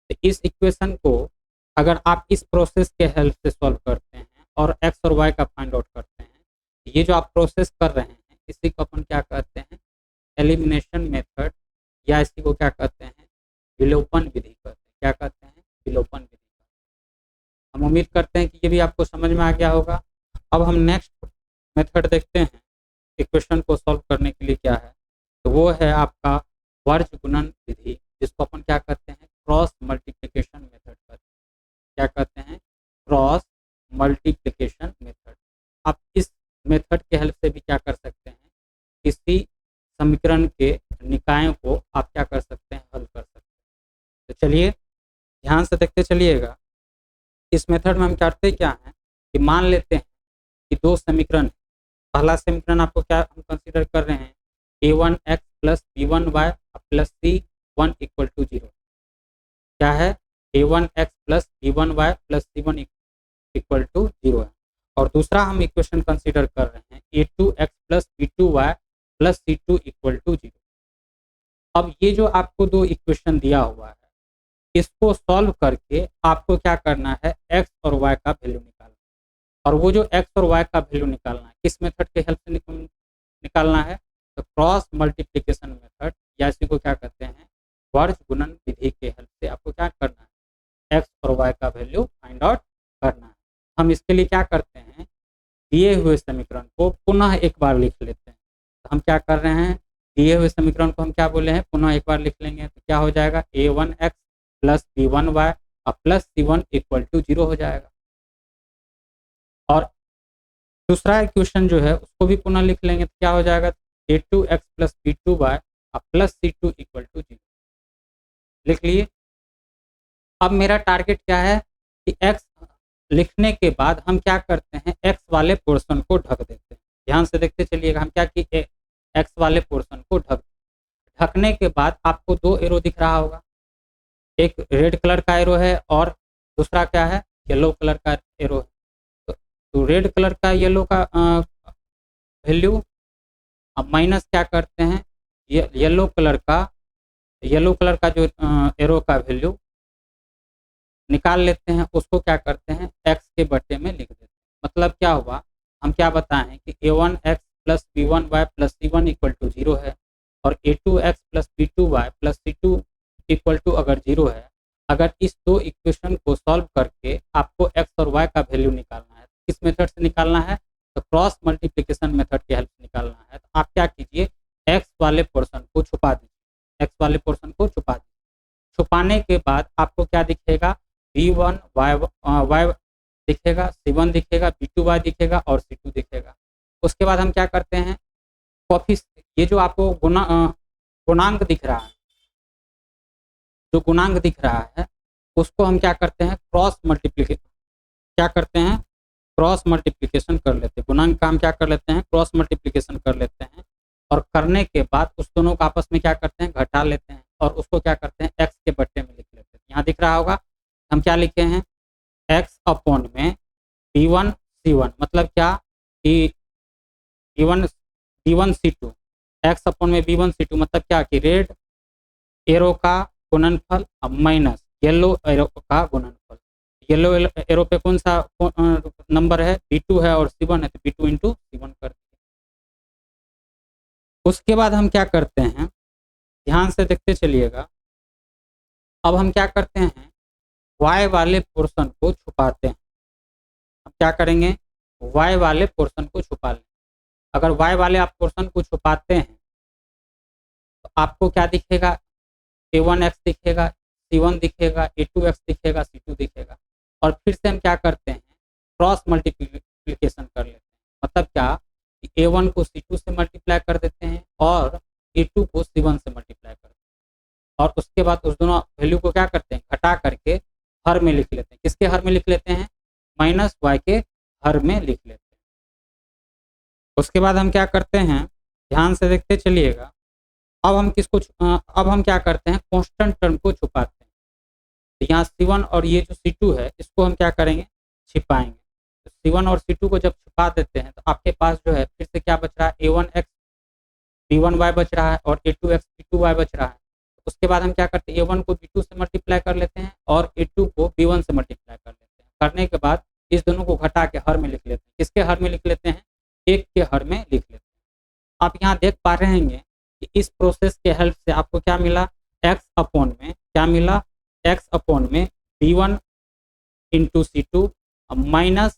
तो इस इक्वेशन को अगर आप इस प्रोसेस के हेल्प से सॉल्व करते हैं और x और y का फाइंड आउट करते हैं, ये जो आप प्रोसेस कर रहे हैं इसी को अपन क्या कहते हैं, एलिमिनेशन मेथड, या इसी को क्या कहते हैं, विलोपन विधि कहते हैं। क्या कहते हैं, विलोपन विधि। हम उम्मीद करते हैं कि ये भी आपको समझ में आ गया होगा। अब हम नेक्स्ट मेथड देखते हैं इक्वेशन को सॉल्व करने के लिए क्या है, तो वो है आपका वर्ज गुणन विधि, जिसको अपन क्या कहते हैं, क्रॉस मल्टीप्लिकेशन मेथड कहते हैं। क्या कहते हैं, क्रॉस मल्टीप्लिकेशन मेथड। आप इस मेथड के हेल्प से भी क्या कर सकते हैं, किसी समीकरण के निकायों को आप क्या कर सकते हैं, हल कर सकते हैं। तो चलिए ध्यान से देखते चलिएगा। इस मेथड में हम करते क्या हैं कि मान लेते हैं कि दो समीकरण, पहला समीकरण आपको क्या हम कंसीडर कर रहे हैं, a1x plus b1y plus c1 equal to 0। क्या है, a1x plus b1y plus c1 equal to 0 है। और दूसरा हम इक्वेशन कंसीडर कर रहे हैं a2x plus b2y plus c2 equal to 0। अब ये जो आपको दो इक्वेशन दिया हुआ है, इसको सॉल्व करके आपको क्या करना है, x और y का वैल्यू निकालना। और वो जो x और y का वैल्यू निकालना है किस मेथड के हेल्प से निकालना है, तो क्रॉस मल्टीप्लिकेशन मेथड, या इसी को क्या कहते हैं, वर्ज गुणन विधि के हेल्प से आपको क्या करना है, x और y का वैल्यू फाइंड आउट करना है। हम इसके लिए क्या करते हैं, दिए हुए समीकरण को पुनः एक बार लिख लेते हैं। तो हम क्या कर रहे हैं, दिए हुए समीकरण को हम क्या बोले हैं, पुनः एक बार लिख लेंगे। तो क्या हो जाएगा, a1x plus b1y plus c1 equal to 0 हो जाएगा। और दूसरा इक्वेशन जो है उसको भी पुनः लिख लेंगे तो क्या हो जाएगा, a2x plus b2y plus c2 equal to 0। लिख लिए। अब मेरा टारगेट क्या है कि x लिखने के बाद हम क्या करते हैं, x वाले पोर्शन को ढक देते हैं। ध्यान से देखते चलिएगा, हम क्या किए, x वाले पोर्शन को ढकने के बाद आपको दो एरो दिख रहा होगा, एक रेड कलर का एरो है और दूसरा क्या है, येलो कलर का एरो है। तो रेड कलर का येलो का वैल्यू अब माइनस क्या करते हैं, येलो कलर का जो एरो का वैल्यू निकाल लेते हैं, उसको क्या करते हैं, x के बटे में लिख देते हैं। मतलब क्या हुआ, हम क्या बताएं कि a1x plus b1y plus c1 equal to 0 है, और a2x plus b2y plus c2 equal to अगर 0 है, अगर इस दो इक्वेशन को सॉल्व करके आपको x और y का वैल्यू निकालना है, किस मेथड से निकालना है, तो क्रॉस मल्टीप्लिकेशन मेथड की हेल्प से निकालना है। तो आप क्या कीजिए, x वाले पोर्शन को छुपा दीजिए, x वाले पोर्शन को छुपा दीजिए। छुपाने के बाद आपको क्या दिखेगा, b1 y दिखेगा, c1 दिखेगा, b2y दिखेगा और c2 दिखेगा। उसके बाद हम क्या करते हैं, ये जो आपको गुणांक दिख रहा है, जो गुणांक दिख रहा है उसको हम क्या करते हैं, क्रॉस मल्टीप्लिकेशन कर लेते हैं। गुणांक का हम क्या कर लेते हैं, क्रॉस मल्टीप्लिकेशन कर लेते हैं और करने के बाद उस दोनों को आपस में क्या करते हैं, घटा लेते हैं और उसको क्या करते हैं, x के बट्टे में लिख लेते हैं। यहाँ दिख रहा होगा हम क्या लिखे हैं, x अपॉन में b1 c1, मतलब क्या कि b1 c2, x अपॉन में b1 c2 मतलब क्या कि रेड एरो का गुणनफल माइनस येलो एरो का गुणनफल। येलो एरो पे कौन सा नंबर है, b2 है और c1 है, तो b2 इंटू c1 कर दिए। उसके बाद हम क्या करते हैं, ध्यान से देखते चलिएगा। अब हम क्या करते हैं, y वाले पोर्शन को छुपाते हैं। हम क्या करेंगे, y वाले पोर्शन को छुपा लें। अगर y वाले आप पोर्शन को छुपाते हैं तो आपको क्या दिखेगा, a1x दिखेगा, c1 दिखेगा, a2x दिखेगा, c2 दिखेगा। और फिर से हम क्या करते हैं, क्रॉस मल्टीप्लिकेशन कर लेते हैं। मतलब क्या कि a1 को c2 से मल्टीप्लाई कर देते हैं और a2 को c1 से मल्टीप्लाई करते हैं और उसके बाद उस दोनों वैल्यू को क्या करते हैं, घटा करके हर में लिख लेते हैं। किसके हर में लिख लेते हैं, माइनस y के हर में लिख लेते हैं। उसके बाद हम क्या करते हैं, ध्यान से देखते चलिएगा। अब हम क्या करते हैं, कांस्टेंट टर्म को छुपाते हैं। तो यहाँ c1 और ये जो c2 है इसको हम क्या करेंगे, छिपाएंगे। तो c1 और c2 को जब छुपा देते हैं तो आपके पास जो है फिर से क्या बच रहा है, a1x b1y बच रहा है और a2x b2y बच रहा है। उसके बाद हम क्या करते हैं, a1 को b2 से मल्टीप्लाई कर लेते हैं और a2 को b1 से मल्टीप्लाई कर लेते हैं। करने के बाद इस दोनों को घटा के हर में लिख लेते हैं। किसके हर में लिख लेते हैं, एक के हर में लिख लेते हैं। आप यहाँ देख पा रहे हैं कि इस प्रोसेस के हेल्प से आपको क्या मिला, x अपॉन में क्या मिला, x अपॉन में b1 into c2 minus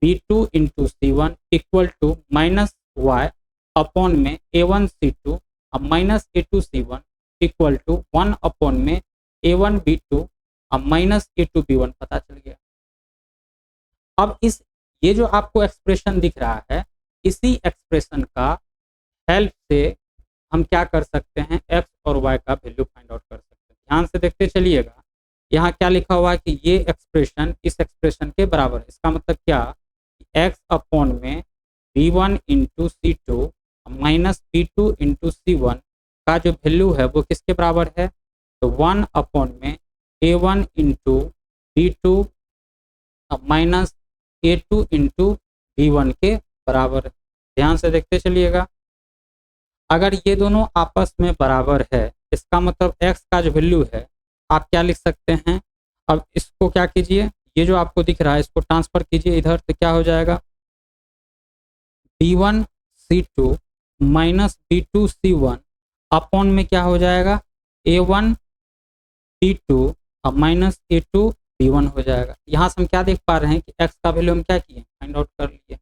b2 into c1 equal to minus y upon में a1 c2 minus a2 c1 equal to 1 upon में a1 b2 minus a2 b1 पता चल गया। अब ये जो आपको एक्सप्रेशन दिख रहा है, इसी एक्सप्रेशन का हेल्प से हम क्या कर सकते हैं, x और y का वैल्यू फाइंड आउट कर सकते हैं। ध्यान से देखते चलिएगा। यहाँ क्या लिखा हुआ है कि ये एक्सप्रेशन इस एक्सप्रेशन के बराबर है। इसका मतलब क्या, x अपॉन में b1 into c2 minus b2 into c1 का जो वैल्यू है वो किसके बराबर है, तो 1 अपॉन में a1 into b2 minus a2 into b1 के बराबर है। ध्यान से देखते चलिएगा। अगर ये दोनों आपस में बराबर है इसका मतलब x का जो वैल्यू है आप क्या लिख सकते हैं। अब इसको क्या कीजिए, ये जो आपको दिख रहा है इसको ट्रांसफर कीजिए इधर, तो क्या हो जाएगा, b1 c2 minus b2 c1 upon में क्या हो जाएगा, a1 b2 minus a2 b1 हो जाएगा। यहाँ से हम क्या देख पा रहे हैं कि x का वैल्यू हम क्या किए, फाइंड आउट कर लिए।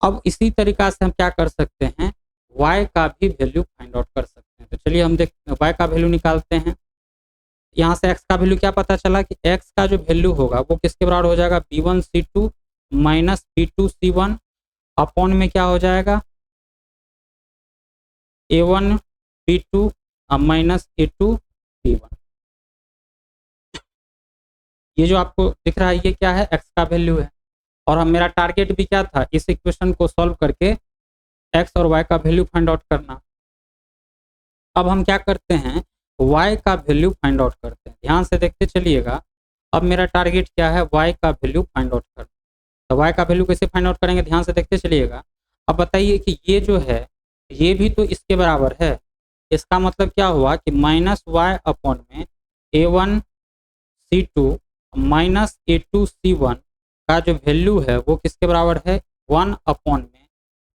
अब इसी तरीका से हम क्या कर सकते हैं, y का भी वैल्यू फाइंड आउट कर सकते हैं। तो चलिए हम देखते हैं y का वैल्यू निकालते हैं। यहाँ से x का वैल्यू क्या पता चला कि x का जो वैल्यू होगा वो किसके बराबर हो जाएगा, b1 c2 minus b2 c1 upon में क्या हो जाएगा, a1 b2 minus a2 b1। ये जो आपको दिख रहा है ये क्या है, x का वैल्यू है। और हम मेरा टारगेट भी क्या था, इस इक्वेशन को सॉल्व करके x और y का वैल्यू फाइंड आउट करना। अब हम क्या करते हैं, y का वैल्यू फाइंड आउट करते हैं। ध्यान से देखते चलिएगा। अब मेरा टारगेट क्या है, y का वैल्यू फाइंड आउट करना। तो y का वैल्यू कैसे फाइंड आउट करेंगे, ध्यान से देखते चलिएगा। अब बताइए कि ये जो है ये भी तो इसके बराबर है। इसका मतलब क्या हुआ कि माइनस y अपॉन में a1 c2 minus a2 c1 का जो वैल्यू है वो किसके बराबर है, 1 अपॉन में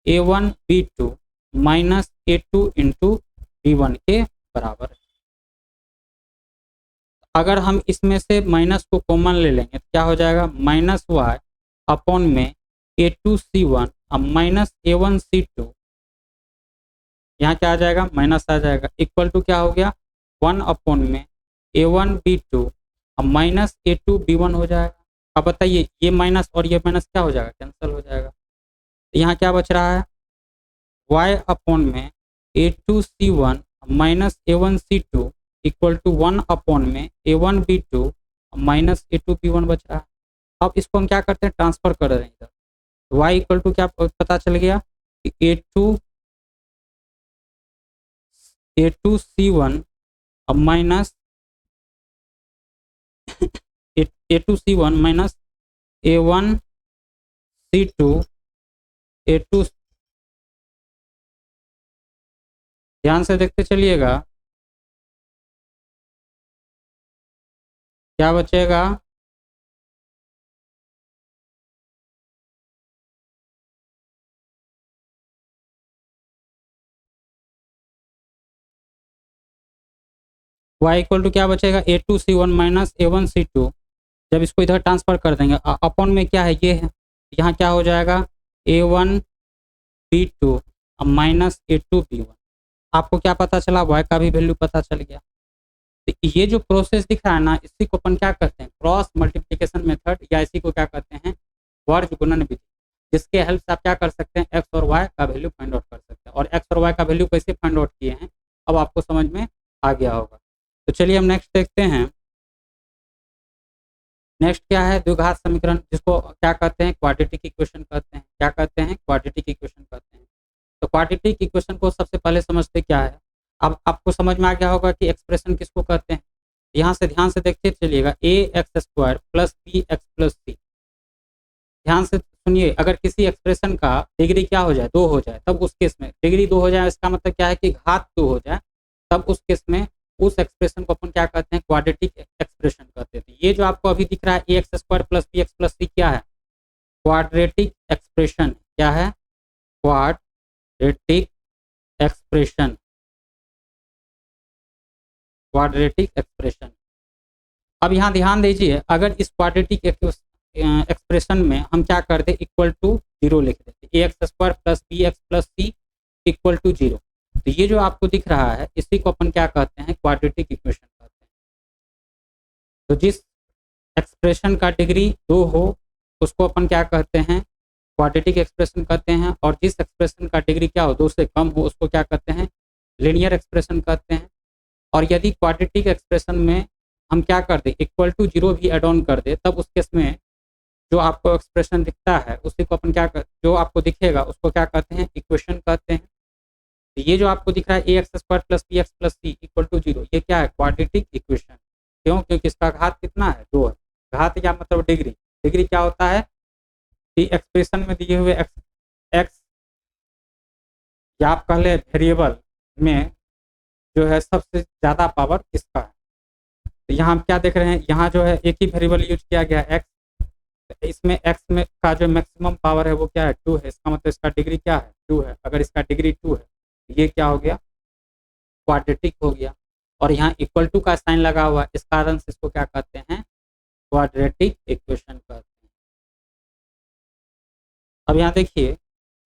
a1 b2 minus A2 into B1 के बराबर है। अगर हम इसमें से माइनस को कॉमन ले लेंगे तो क्या हो जाएगा, माइनस वाई अपॉन में A2C1 अब माइनस A1C2, यहाँ क्या आ जाएगा, माइनस आ जाएगा, इक्वल टू क्या हो गया, 1 अपॉन में A1B2 अब माइनस A2B1 हो जाएगा। अब बताइए ये माइनस और ये माइनस क्या हो जाएगा, कैंसिल हो जाएगा। तो यहाँ क्या बच रहा है, y अपॉन में A2C1 minus A1C2 equal to 1 upon में A1B2 माइनस A2B1 बच रहा है। अब इसको हम क्या करते हैं, ट्रांसफर कर रहे हैं इधर, y इक्वल टू क्या पता चल गया कि A2C1 अब minus A2C1 minus A1C2 A2, ध्यान से देखते चलिएगा क्या बचेगा, y इक्वल टू क्या बचेगा, A2C1 माइनस A1C2, जब इसको इधर ट्रांसफर कर देंगे अपॉन में क्या है, ये है, यहाँ क्या हो जाएगा A1B2 अब माइनस A2B1। आपको क्या पता चला, y का भी वैल्यू पता चल गया। तो ये जो प्रोसेस दिख रहा है ना, इसी को अपन क्या करते हैं, क्रॉस मल्टीप्लिकेशन मेथड, या इसी को क्या कहते हैं, वर्ग गुणन विधि, जिसके हेल्प से आप क्या कर सकते हैं, एक्स और वाई का वैल्यू फाइंड आउट कर सकते हैं। और एक्स और वाई का वैल्यू कैसे फाइंड आउट किए हैं अब आपको समझ में आ गया होगा। तो चलिए हम नेक्स्ट देखते हैं। नेक्स्ट क्या है, द्विघात समीकरण, जिसको क्या कहते हैं, क्वाड्रेटिक इक्वेशन कहते हैं। क्या कहते हैं, क्वाड्रेटिक इक्वेशन कहते हैं। तो क्वाड्रेटिक इक्वेशन को सबसे पहले समझते क्या है। अब आपको समझ में आ गया होगा कि एक्सप्रेशन किसको कहते हैं। यहाँ से ध्यान से देखते चलिएगा, ax² plus bx plus c, ध्यान से सुनिए, अगर किसी एक्सप्रेशन का डिग्री क्या हो जाए, 2 हो जाए, तब उस केस में डिग्री 2 हो जाए, इसका मतलब क्या है कि घात 2 हो जाए, तब उस केस में उस एक्सप्रेशन को अपन क्या कहते हैं, क्वाड्रेटिक एक्सप्रेशन कहते हैं। ये जो आपको अभी दिख रहा है ax² plus bx plus c क्या है, क्वाड्रेटिक एक्सप्रेशन। क्या है, क्वाड्रेटिक एक्सप्रेशन, क्वाड्रेटिक एक्सप्रेशन। अब यहाँ ध्यान दीजिए, अगर इस क्वाड्रेटिक एक्सप्रेशन में हम क्या कर दे, इक्वल टू 0 लिख देते, ax² plus bx plus c equal to 0, तो ये जो आपको दिख रहा है इसी को अपन क्या कहते हैं, क्वाड्रेटिक इक्वेशन कहते हैं। तो जिस एक्सप्रेशन का डिग्री 2 हो उसको अपन क्या कहते हैं, क्वाड्रेटिक एक्सप्रेशन कहते हैं, और जिस एक्सप्रेशन का डिग्री क्या हो, 2 से कम हो, उसको क्या कहते हैं, लीनियर एक्सप्रेशन कहते हैं। और यदि क्वाड्रेटिक एक्सप्रेशन में हम क्या कर दे, इक्वल टू 0 भी एड ऑन कर दे, तब उस केस में जो आपको एक्सप्रेशन दिखता है उसी को अपन क्या कर, जो आपको दिखेगा उसको क्या कहते हैं, इक्वेशन कहते हैं। तो ये जो आपको दिख रहा है ax² plus bx plus c equal to 0, ये क्या है, क्वाड्रेटिक इक्वेशन। क्यों, क्योंकि इसका घात कितना है, 2 है। घात क्या मतलब डिग्री, डिग्री क्या होता है कि एक्सप्रेशन में दिए हुए एक्स या आप कह ले वेरिएबल में जो है सबसे ज़्यादा पावर किसका है। तो यहाँ हम क्या देख रहे हैं, यहाँ जो है एक ही वेरिएबल यूज किया गया है, एक्स, इसमें एक्स में का जो मैक्सिमम पावर है वो क्या है, 2 है। इसका मतलब इसका डिग्री क्या है, 2 है। अगर इसका डिग्री 2 है तो ये क्या हो गया, क्वाड्रेटिक हो गया। और यहाँ इक्वल टू का साइन लगा हुआ है, इस कारण से इसको क्या कहते हैं, क्वाड्रेटिक इक्वेशन कहते हैं। अब यहाँ देखिए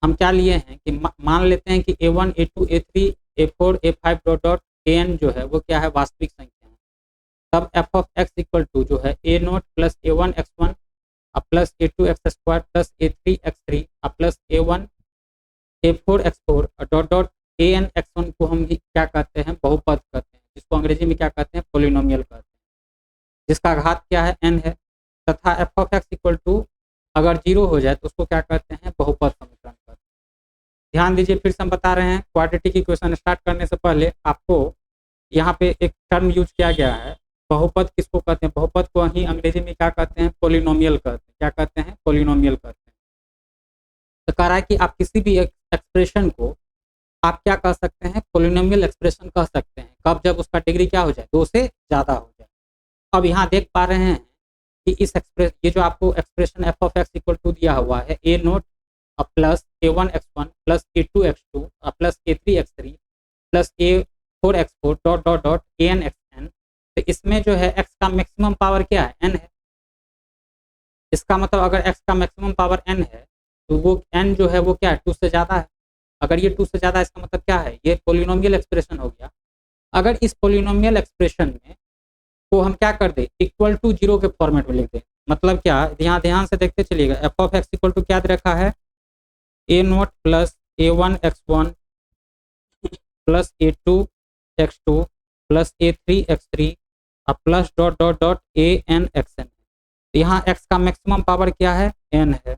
हम क्या लिए हैं कि मान लेते हैं कि a1 a2 a3 a4 a5 dot dot an जो है वो क्या है, वास्तविक संख्या है। तब f of x equal to जो है a0 plus a1 x1 plus a2 x² plus a3 x3 plus a1 a4 x4 dot dot an x1 को हम क्या कहते हैं, बहुपद कहते हैं, जिसको अंग्रेजी में क्या कहते हैं, पोलिनोमियल कहते हैं, जिसका घात क्या है, n है। तथा f of x equal to अगर 0 हो जाए तो उसको क्या कहते हैं, बहुपद समीकरण कहते हैं। ध्यान दीजिए, फिर से हम बता रहे हैं, क्वाड्रेटिक इक्वेशन स्टार्ट करने से पहले आपको यहाँ पे एक टर्म यूज किया गया है, बहुपद किसको कहते हैं, बहुपद को ही अंग्रेजी में क्या कहते हैं, पोलिनोमियल कहते हैं। क्या कहते हैं, पोलिनोमियल कहते हैं। तो कह रहा है कि आप किसी भी एक्सप्रेशन को आप क्या कह सकते हैं, पोलिनोमियल एक्सप्रेशन कह सकते हैं, कब, जब उसका डिग्री क्या हो जाए, 2 से ज़्यादा हो जाए। अब यहाँ देख पा रहे हैं कि इस ये जो आपको expression f of x equal to दिया हुआ है a0 अब plus a1x1 plus a2x2 plus a3x3 plus a4x4 dot dot dot an(xn). तो इसमें जो है x का मैक्सिमम पावर क्या है, n है। इसका मतलब अगर x का मैक्सिमम पावर n है तो वो n जो है वो क्या है, 2 से ज़्यादा है। अगर ये 2 से ज़्यादा है इसका मतलब क्या है, ये पोलिनोमियल एक्सप्रेशन हो गया। अगर इस पोलिनोमियल एक्सप्रेशन में को हम क्या कर दे, इक्वल टू 0 के फॉर्मेट में लिख दें। मतलब क्या, यहाँ ध्यान से देखते चलिएगा, f of x equal to क्या दे रखा है, a0 plus a1x1 plus a2x2 plus a3x3 plus dot dot dot an(xn). यहाँ x का मैक्सिमम पावर क्या है, n है,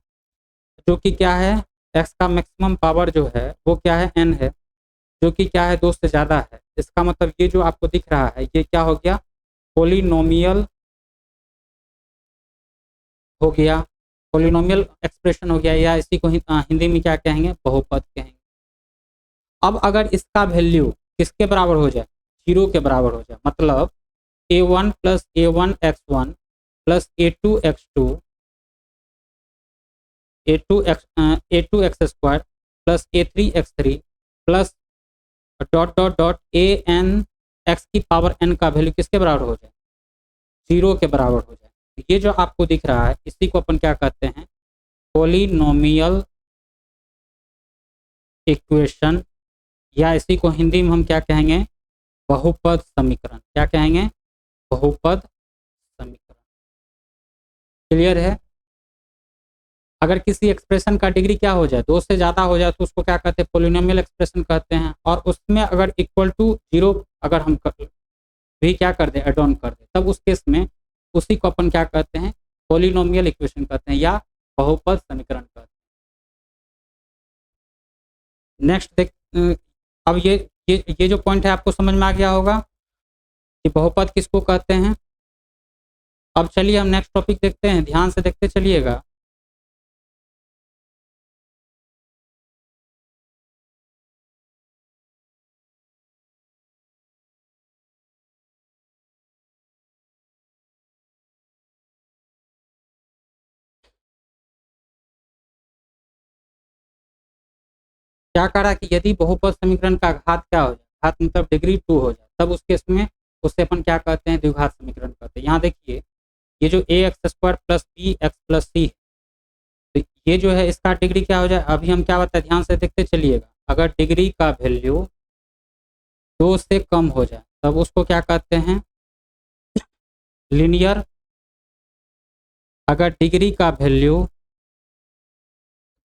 जो कि क्या है, x का मैक्सिमम पावर जो है वो क्या है, n है, जो कि क्या है, 2 से ज़्यादा है। इसका मतलब ये जो आपको दिख रहा है ये क्या हो गया, पोलिनोमियल हो गया, पोलिनोमियल एक्सप्रेशन हो गया, या इसी को हिंदी में क्या कहेंगे, बहुपद कहेंगे। अब अगर इसका वैल्यू किसके बराबर हो जाए, 0 के बराबर हो जाए, मतलब a1 plus a1x1 plus a2x2 a2x2 plus a3x3 plus dot dot dot an x की पावर n का वैल्यू किसके बराबर हो जाए, 0 के बराबर हो जाए। ये जो आपको दिख रहा है इसी को अपन क्या कहते हैं, पोलिनोमियल इक्वेशन, या इसी को हिंदी में हम क्या कहेंगे, बहुपद समीकरण। क्या कहेंगे, बहुपद समीकरण। क्लियर है। अगर किसी एक्सप्रेशन का डिग्री क्या हो जाए, 2 से ज़्यादा हो जाए तो उसको क्या कहते हैं, पोलिनोमियल एक्सप्रेशन कहते हैं। और उसमें अगर इक्वल टू 0 अगर हम भी क्या कर दें, एड ऑन कर दें, तब उस केस में उसी को अपन क्या कहते हैं, पोलिनोमियल इक्वेशन कहते हैं या बहुपद समीकरण कहते हैं। नेक्स्ट देख, अब ये जो पॉइंट है आपको समझ में आ गया होगा कि बहुपद किसको कहते हैं। अब चलिए हम नेक्स्ट टॉपिक देखते हैं, ध्यान से देखते चलिएगा। क्या करा कि यदि बहुपद समीकरण का घात क्या हो जाए, घात मतलब डिग्री 2 हो जाए, तब उस केस में उससे अपन क्या कहते हैं, द्विघात समीकरण कहते हैं। यहाँ देखिए ये जो ax² plus bx plus C है, तो ये जो है इसका डिग्री क्या हो जाए, अभी हम क्या बताए, ध्यान से देखते चलिएगा। अगर डिग्री का वैल्यू 2 से कम हो जाए तब उसको क्या कहते हैं, लीनियर। अगर डिग्री का वैल्यू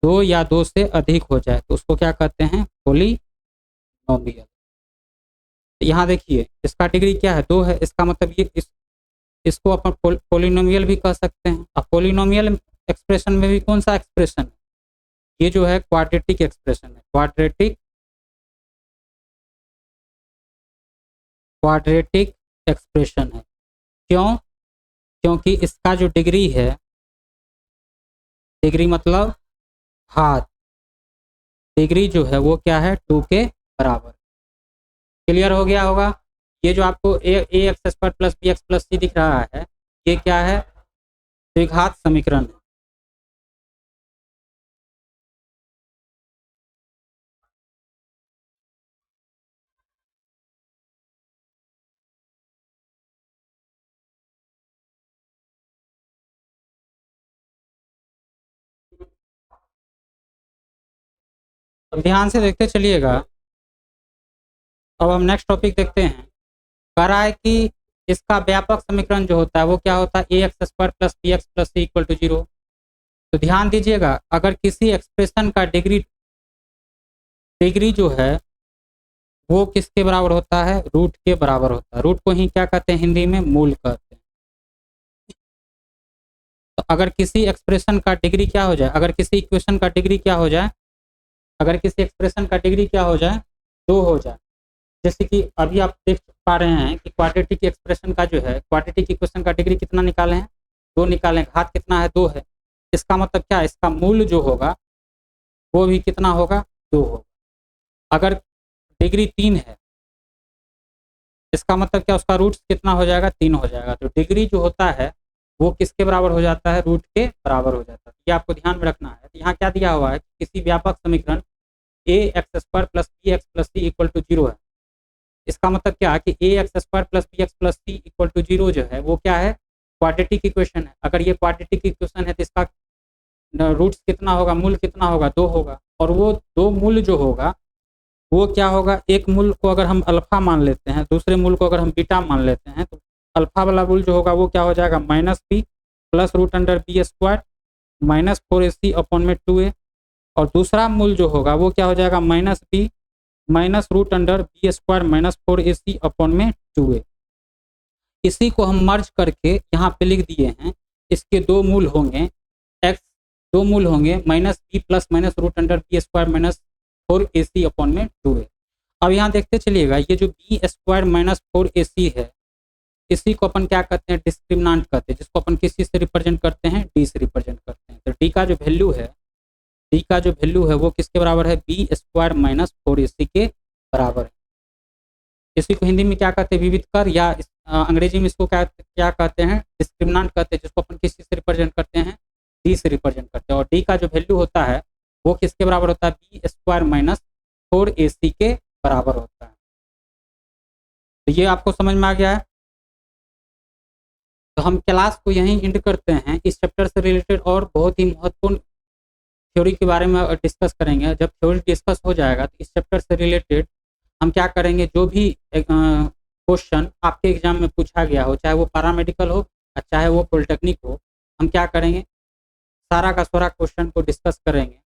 2 या 2 से अधिक हो जाए तो उसको क्या कहते हैं, पोलिनोमियल। यहाँ देखिए इसका डिग्री क्या है, 2 है, इसका मतलब ये इसको अपन पोलिनोमियल भी कह सकते हैं। अब पोलिनोमियल एक्सप्रेशन में भी कौन सा एक्सप्रेशन है, ये जो है क्वाड्रेटिक एक्सप्रेशन है, क्वाड्रेटिक एक्सप्रेशन है। क्यों, क्योंकि इसका जो डिग्री है, डिग्री मतलब घात, डिग्री जो है वो क्या है, 2 के बराबर। क्लियर हो गया होगा। ये जो आपको ax² प्लस bx प्लस सी दिख रहा है, ये क्या है, द्विघात समीकरण है। तो ध्यान से देखते चलिएगा। अब हम नेक्स्ट टॉपिक देखते हैं। कह रहा है कि इसका व्यापक समीकरण जो होता है वो क्या होता है, ax² plus bx plus c equal to 0। तो ध्यान दीजिएगा, अगर किसी एक्सप्रेशन का डिग्री जो है वो किसके बराबर होता है, रूट के बराबर होता है। रूट को ही क्या कहते हैं, हिंदी में मूल कहते हैं। तो अगर किसी एक्सप्रेशन का डिग्री क्या हो जाए, अगर किसी इक्वेशन का डिग्री क्या हो जाए, अगर किसी एक्सप्रेशन का डिग्री क्या हो जाए, 2 हो जाए, जैसे कि अभी आप देख पा रहे हैं कि क्वाड्रेटिक एक्सप्रेशन का जो है, क्वाड्रेटिक इक्वेशन का डिग्री कितना निकाले हैं, 2 निकाले हैं, घात कितना है, 2 है। इसका मतलब क्या है, इसका मूल जो होगा वो भी कितना होगा, 2 होगा। अगर डिग्री 3 है, इसका मतलब क्या, उसका रूट कितना हो जाएगा, 3 हो जाएगा। तो डिग्री जो होता है वो किसके बराबर हो जाता है, रूट के बराबर हो जाता है। ये आपको ध्यान में रखना है। तो यहाँ क्या दिया हुआ है, किसी व्यापक समीकरण a x square plus B x plus c equal to 0 है। इसका मतलब क्या है कि ए x square plus B x plus c equal to 0 जो है वो क्या है, क्वाड्रेटिक इक्वेशन है। अगर ये क्वाड्रेटिक इक्वेशन है तो इसका रूट्स कितना होगा, मूल कितना होगा, 2 होगा। और वो 2 मूल जो होगा वो क्या होगा, एक मूल को अगर हम अल्फा मान लेते हैं, दूसरे मूल को अगर हम बीटा मान लेते हैं, तो अल्फा वाला मूल जो होगा वो क्या हो जाएगा, minus b plus root under b square minus 4ac अपॉन में 2a। और दूसरा मूल जो होगा वो क्या हो जाएगा, minus b minus root under b square minus 4ac अपॉन में 2a। इसी को हम मर्ज करके यहाँ पे लिख दिए हैं। इसके 2 मूल होंगे, x 2 मूल होंगे minus b plus minus root under b square minus 4ac अपॉन में 2a। अब यहाँ देखते चलिएगा, ये जो बी स्क्वायर माइनस 4ac है, इसी को अपन क्या कहते हैं, डिस्क्रिमिनेंट कहते हैं, जिसको अपन किसी से रिप्रेजेंट करते हैं, डी से रिप्रेजेंट करते हैं। तो डी का जो वैल्यू है, डी का जो वैल्यू है वो किसके बराबर है, बी स्क्वायर माइनस 4ac के बराबर है। इसी को हिंदी में क्या कहते हैं, विविध कर, या अंग्रेजी में इसको क्या कहते हैं, डिस्क्रिमिनेंट कहते हैं, जिसको अपन किसी से रिप्रेजेंट करते हैं, डी से रिप्रेजेंट करते हैं। और डी का जो वैल्यू होता है वो किसके बराबर होता है, बी स्क्वायर माइनस 4ac के बराबर होता है। तो ये आपको समझ में आ गया है। तो हम क्लास को यहीं एंड करते हैं। इस चैप्टर से रिलेटेड और बहुत ही महत्वपूर्ण थ्योरी के बारे में डिस्कस करेंगे। जब थ्योरी डिस्कस हो जाएगा तो इस चैप्टर से रिलेटेड हम क्या करेंगे, जो भी क्वेश्चन आपके एग्जाम में पूछा गया हो, चाहे वो पैरामेडिकल हो चाहे वो पॉलिटेक्निक हो, हम क्या करेंगे, सारा का सारा क्वेश्चन को डिस्कस करेंगे।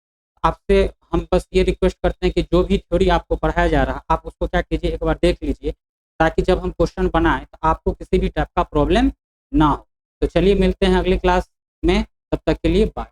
आपसे हम बस ये रिक्वेस्ट करते हैं कि जो भी थ्योरी आपको पढ़ाया जा रहा है आप उसको क्या कीजिए, एक बार देख लीजिए, ताकि जब हम क्वेश्चन बनाएं तो आपको किसी भी टाइप का प्रॉब्लम ना हो। तो चलिए मिलते हैं अगली क्लास में, तब तक के लिए बाय।